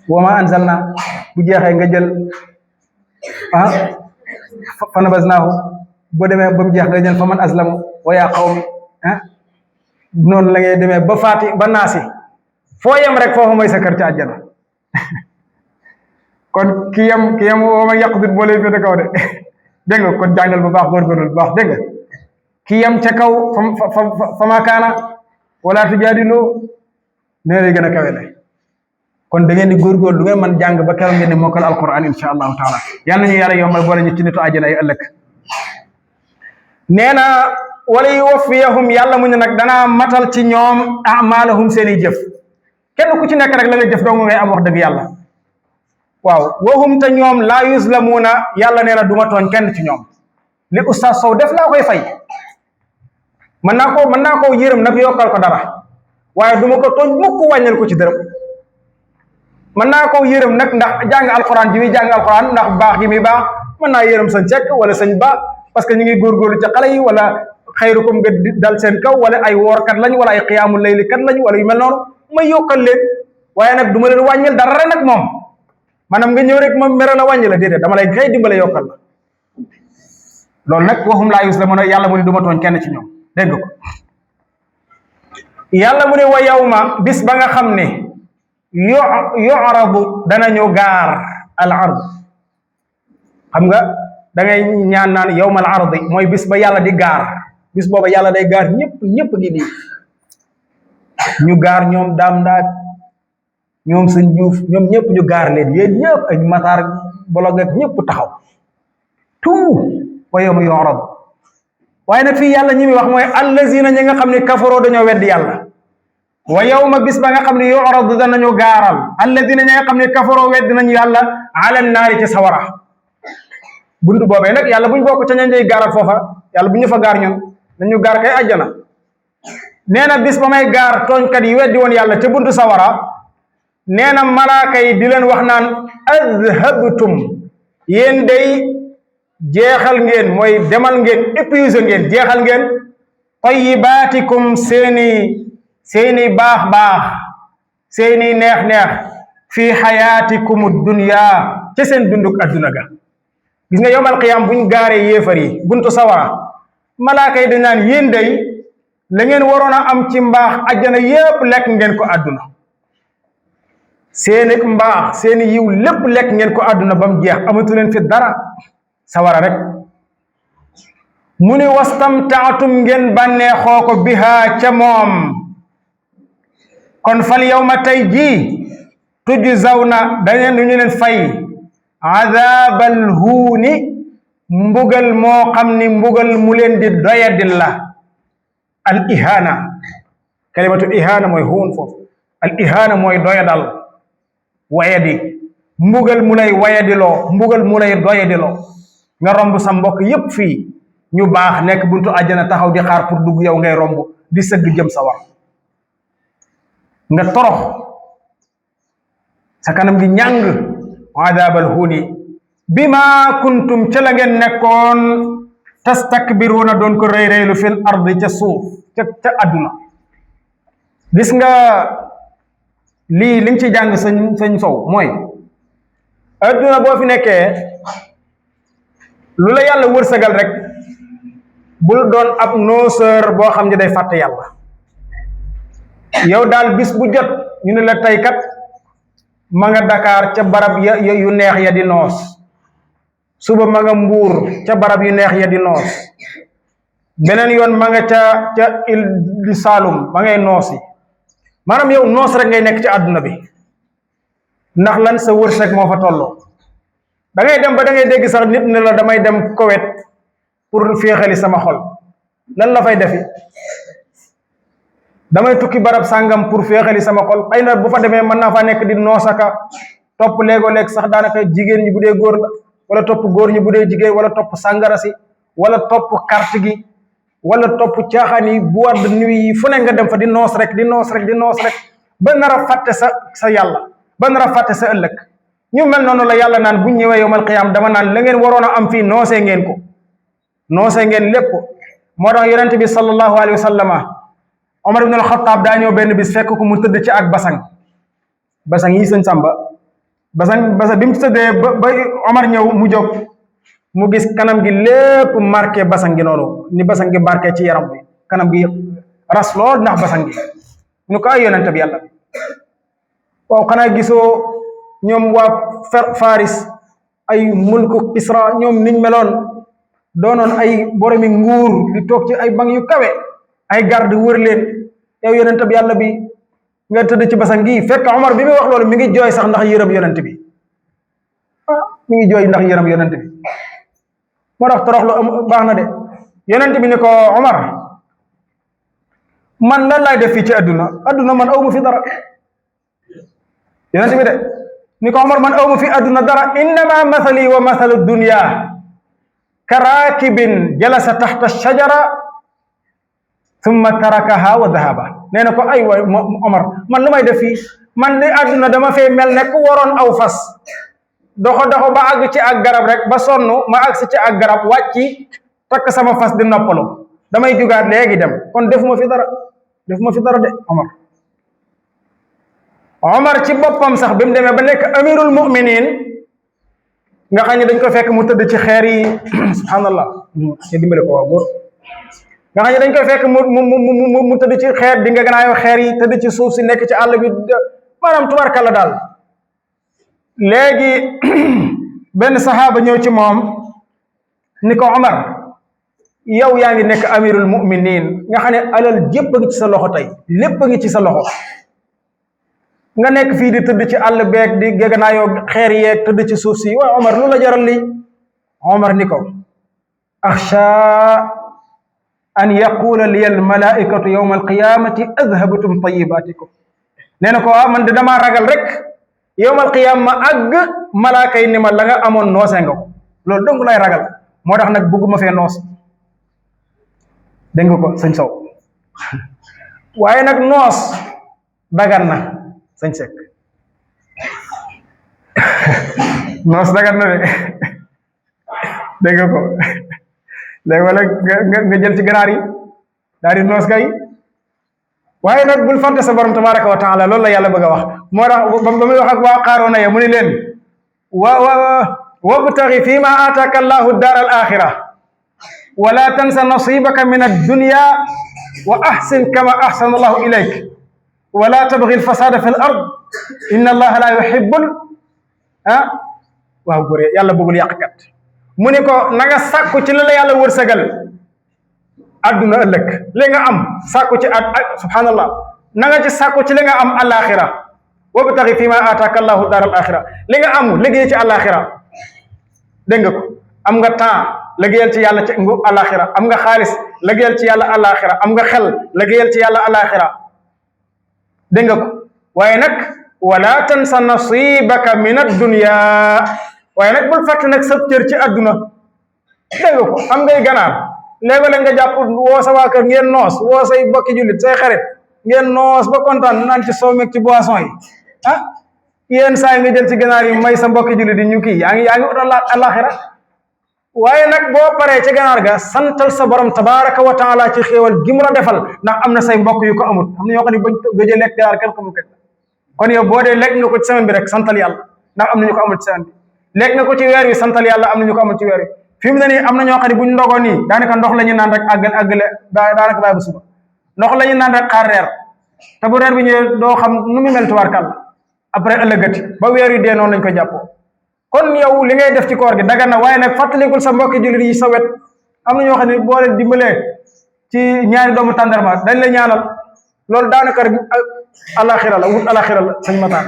wa ma anzalna bu jeexee nga jël fa nabaznaahu boo demee ba mu jeex nga jël fa man azlamu wa yaa qawmi noonu la ngay demee ba faati ba naasi foo yem rek foofu mooy sa kër ci àjjana kon ki yam woo ma yàqutut boo leen féete kaw de dégg nga kon jàngal bu baax góorgóorlu bu baax dégg nga ki yam ca kaw fa ma kaana wala tujaadilu nee lay gën a kawe le kon da ngeen di góorgóorlu lu ngeen man jàng ba keroog ngeen di mokkal alquran insha allahu taala yal nañu yàlla yombal boole ñu ci nitu àjjana ay ëllëg nee na wala yuwaffiyahum yàlla mu ne nag danaa matal ci ñoom amalahum seeni jëf kenn ku ci nekk rek la nga jëf dong ngay am wax dëgg yàlla waaw wahum te ñoom laa yuslamuuna yàlla nee na du ma tooñ kenn ci ñoom li oustaz Sow def laa koy fay mën naa koo yërëm nag yokkal ko dara waaye du ma ko tooñ mukk wàññal ko ci dërëm mën naa koo yërëm nag ndax jàng alquran ji muy jàng alquran ndax baax gi muy baax mën naa yërëm sañ cekk wala sañ ba parce que ñu ngi góorgóorlu ci xale yi wala xayrukum nga dal seen kaw wala ay woorkat lañ wala ay xiyaamul layli kat lañ wala yu mel noonu ma yokkal leen waaye nag du ma leen wàññil dara nag moom maanaam nga ñëw rek ma mere la wàññi la déedéet dama lay xëy dimbale yokkal la loolu nag waxum laa yus la mën a yàlla mu ne du ma tooñ kenn ci ñoom dégg ko yàlla mu ne wa yawma bis ba nga xam ne yu'radu danañu gaar al ard xam nga da ngay ñaan naan yawmal ardi mooy bis ba yàlla di gaar bis booba yàlla day gaar ñëpp gi nii ñu gaar ñoom daam ndaaj ñoom sëñ Juuf ñoom ñëpp ñu gaar leen yéen ñëpp ak mataar bolog ak ñëpp taxaw tout wa yawma yu'radu waaye nag fii yàlla ñi muy wax mooy allazina ñi nga xam ne kafaroo dañoo weddi yàlla wa yawma bis ba nga xam ne yu'radu danañu gaaral allazina ñi nga xam ne kafaroo weddi nañu yàlla ala naari ci sawara buntu boobee nag yàlla buñ bokk ca ñanjey gaaral foofa yàlla bu ñu fa gaar ñun nañu gaar kay àjjana nee na bis ba may gaar tooñkat yi weddi woon yàlla te buntu sawara nee na malaaka yi di leen wax naan azhabtum yéen day jeexal ngeen mooy demal ngeen épuisé ngeen jeexal ngeen tayyibaatikum seeni baax seeni neex fi xayaatikum dunya ci seen dunduk adduna ga gis nga yowmal qiyaam buñ gaaree yéefar yi buntu sawara malaaka yi dañ naan yéen day la ngeen waroon a am ci mbaax ajjana yépp lekk ngeen ko àdduna seeni mbaax seeni yiw lépp lekk ngeen ko àdduna ba mu jeex amatu leen fi dara sawara rek mu ni wastamtaatum ngeen bànneexoo ko bihaa ca moom kon fal yawma tey jii tujzawna dañeen lu ñu leen fay azabal huuni mbugal moo xam ni mbugal mu leen di doyadil la al ihaana kalimatu ihaana mooy huun foofu al ihaana mooy doyadal wayadi mbugal mu lay wayadiloo mbugal mu lay doyadiloo nga romb sa mbokk yépp fii ñu baax nekk buntu àjjana taxaw di xaar pour dugg yow ngay romb di sëgg jëm sa wax nga torox sa kanam gi ñàng adabal huuni bima kuntum ca la ngeen nekkoon tastakbiruuna doon ko rëy rëylu fil ardi ca suuf ca àdduna gis nga lii li nga ci jàng sëñ Sow mooy àdduna boo fi nekkee lu la yàlla wërsëgal rek bul doon ab nooseur boo xam ne day fàtte yàlla yow daal bis bu jot ñu ne la tey kat ma nga Dakar ca barab yu neex ya di noos suba ma nga Mbuur ca barab yu neex ya di noos beneen yoon ma nga ca île du Saloum ma ngay noos yi maanaam yow noos rek ngay nekk ci àdduna bi ndax lan sa wërsëg moo fa tolloo da ngay dem ba da ngay dégg sax nit ne la damay dem Koweït pour féexali sama xol lan la fay defi damay tukki barab sàngam pour féexali sama xol xëy na bu fa demee mën naa faa nekk di noosaka topp léegoo-léeg sax daanaka jigéen ñi bu dee góor la wala topp góor ñi bu dee jigéen wala topp sàngara si wala topp carte gi wala topp caaxaan yi boîte de nuit yi fu ne nga dem fa di noos rek ba nar a fàtte sa yàlla ba nar a fàtte sa ëllëg ñu mel noonu la yàlla naan bu ñëwee yowmal qiyaam dama naan la ngeen waroon a am fii noosee ngeen ko noosee ngeen lépp moo tax yonent bi sallallahu alayhi wa sallama Omar ibn al-Khattab daa ñëw benn bis fekk ko mu tëdd ci ak basang yi sëñ Samba basang bi mu tëddee ba Omar ñëw mu jóg mu gis kanam gi lépp marqué basang gi noonu ni basang gi marqué ci yaram bi kanam gi ras lool ndax basang gi ñu ko ay yonent bi yàlla waaw xanaa gisoo ñoom waa Faris ay mulku Kisra ñoom niñ meloon doonoon ay boromi nguur di toog ci ay bank yu kawe ay garde wër leen yow yonent bi yàlla bi nga tëdd ci basang gi fekk Omar bi muy wax loolu mi ngi jooy sax ndax yërëm yonent bi mi ngi jooy ndax yërëm yonent bi moo tax toroxlu baax na de yonent bi ni ko Omar man lan laay def fii ci adduna man awma fi dara yonent bi de ni ko Omar man awma fi adduna dara innama mathali wa mathalu dunya ka raakibin jalasa taxta shajara thumma tarakaha wa dhahaba nee na ko ay waay Omar man lu may def fii man di adduna dama fee mel ne ku waroon aw fas doxo ba àgg ci ak garab rek ba sonn ma àgg si ci ak garab wàcci takk sama fas di noppalu damay jugaat léegi dem kon defuma fi dara de Omar ci boppam sax bi mu demee ba nekk amirul mu'minin nga xam ne dañ ko fekk mu tëdd ci xeer yi subhanallah ñu dimbale ko waa góor nga xam ne dañ koy fekk mu tëdd ci xeer di nga gënaayoo xeer yi tëdd ci suuf si nekk ci àll bi maanaam tubarkalla daal léegi benn saxaaba ñëw ci moom ni ko Omar yow yaa ngi nekk amirul mu'minin nga xam ne alal jépp a ngi ci sa loxo tey lépp a ngi ci sa loxo nga nekk fii di tëdd ci àll beeg di geganaayoo xeer yeeg tëdd ci suuf si waaye Omar lu la jaral li Omar ni ko axsha an yaqula li al malaikatu yawma alqiyamati adhabtum tayyibatikum nee na ko man de damaa ragal rek yawma alqiyama ma àgg malaaka yi ni ma la nga amoon noosee nga ko loolu dong lay ragal moo tax nag bëgguma fee noos dégg nga ko sëñ Sow waaye nag noos dagan na sëñ Seck noos dagan na de dégg nga ko léegi wala nga jël ci ganaar yi daal di noos kay waaye nag bul fàtte sa borom tabaraka wa taala loolu la yàlla bëgg a wax moo tax ba muy wax ak waa Qaaruuna ya mu ni leen wabtaxi fi ma aataaka allahu daar al axira wala tansa nasibaka min addunya wa ahsin kama ahsana allahu ilayk wala tabgi alfasada fi l ard inna allaha la yuhibbul waaw góor yàlla bëggul yàqkat mu ne ko na nga sàkku ci la la yàlla wërsëgal adduna ëllëg li nga am sàkku ci subhanallah na nga ci sàkku ci li nga am alaxira wabtaxi fi ma aataaka allahu daar al axira li nga am liggéey ci alaxira dégg nga ko am nga temps liggéeyal ci yàlla ci alaxira am nga xaalis liggéeyal ci yàlla alaxira am nga xel liggéeyal ci yàlla alaxira dégg nga ko waaye nag wala tansa nasibaka min addunya waaye nag bul fàtte nag sa cër ci adduna dégg nga ko am ngay ganaar léeg-léeg nga jàpp woo sa waa kër ngeen noos woo say bokki jullit say xarit ngeen noos ba kontaan naan ci soow meeg ci boisson yi yéen saa yi nga jël ci ganaar yi may sa mbokki jullit yi ñu kii yaa ngi utal alaxira waaye nag boo paree ci ganaar ga santal sa borom tabaraka wa taala ci xéewal gi mu la defal ndax am na say mbokk yu ko amut am na ñoo xam ne bañ gëj a lekk ganaar kenn xamul kon yow boo dee lekk nga ko ci semaine bi rek santal yàlla ndax am na ñu ko amul ci semaine bi lekk nga ko ci weer wi santal yàlla am na ñu ko amul ci weer wi fi mu ne nii am na ñoo xam ne buñ ndogoo nii daanaka ndox la ñu naan rek àggale daanaka bàyyi ba suba ndox la ñu naan rek xaar reer te bu reer bi ñëwee doo xam nu mu mel tubaarkàlla après ëllëgati ba weer wi dee noonu lañ ko jàppoo kon yow li ngay def ci koor gi dagan na waaye nag fàttalikul sa mbokki jullit yi sa wet am na ñoo xam ne boo leen dimbalee ci ñaari doomu tàndarma dañ la ñaanal loolu daanaka rek alaxira la wut alaxira la sëñ Matar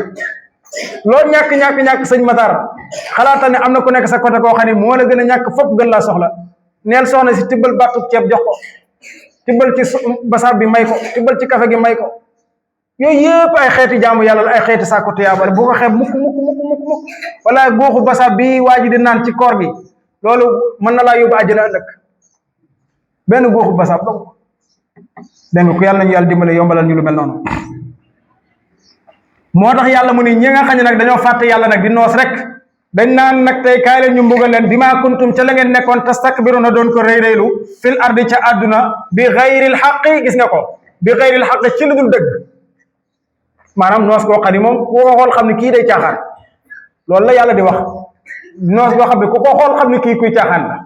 loolu ñàkk sëñ Matar xalaata ne am na ku nekk sa côté koo xam ne moo la gën a ñàkk fopp gën laa soxla neel soxna si tibbal bàttub ceeb jox ko tibbal ci basaab bi may ko tibbal ci café gi may ko yooyu yëpp ay xeeti jaamu yàlla la ay xeeti sàkku tuyaaba bu ko xeeb mukk wala góoxu basaab bi waa ji di naan ci koor gi loolu mën na laa yóbbu àjjana ëllëg benn góoxu basaab donc dégg nga ku yàlla nañu yàlla dimbale yombalal ñu lu mel noonu moo tax yàlla mu ni ñi nga xam ne nag dañoo fàtte yàlla nag di noos rek dañ naan nag tey kaay leen ñu mbugal leen bima kuntum ca la ngeen nekkoon tastakbiruna doon ko rëy rëylu fil ardi ca àdduna bi xayril xaqi gis nga ko bi xayril xaqi ci lu dul dëgg maanaam noos goo xam ne moom ku ko xool xam ne kii day caaxaan loolu la yàlla di wax noos goo xam ne ku ko xool xam ne kii kuy caaxaan la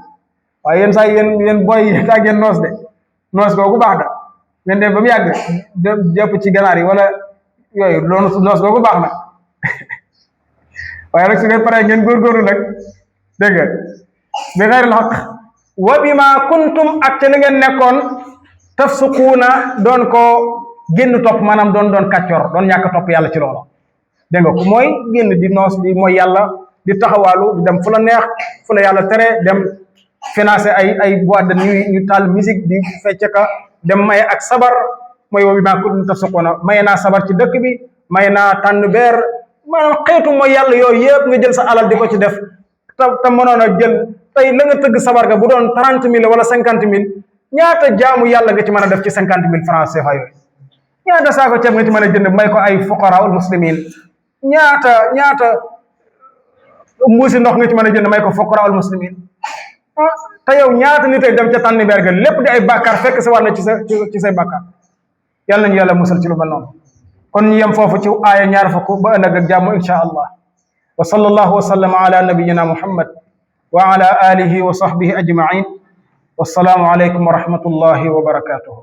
waaye yéen saa yéen booy taa ngeen noos de noos googu baax da ngeen dem ba mu yàgg dem jàpp ci ganaar yi wala yooyu loolu noos googu baax na waaye nag su ngeen paree ngeen góorgóorlu nag dégg nga bi xayril xaq wa bima kuntum ak ci li ngeen nekkoon tafsuquuna doon ko génn topp maanaam doon kàccor doon ñàkk topp yàlla ci loolu dégg nga ko mooy génn di noos di mooy yàlla di taxawaalu di dem fu la neex fu la yàlla tere dem financé ay boîte de nuit ñu taal musique di fecce ka dem maye ak sabar mooy wa bima kuntum tafsuquuna maye naa sabar ci dëkk bi maye naa tànn beer maanaam xeetu mooy yàlla yooyu yëpp nga jël sa alal di ko ci def te mënoon a jël tey la nga tëgg sabar ga bu doon 30 000 wala 50 000 ñaata jaamu yàlla nga ci mën a def ci 50 000 francs CFA yooyu ñaata saako ceeb nga ci mën a jënd may ko ay fuqaraul muslimin ñaata mbuusi ndox nga ci mën a jënd may ko fuqaraul muslimin te yow ñaata nit ay dem ca tànn beer ga lépp di ay bàkkaar fekk sa war na ci say bàkkaar yàlla nañu yàlla musal ci lu mel noonu kon ñu yem foofu ci aaya ñaar fukk ba ëllëg ak jàmm insha allah wa sallallahu wa sallama ala nabiyyina muhammad wa ala alihi wa sahbihi ajma'in wassalaamu alaykum wa rahmatullahi wa barakatuhu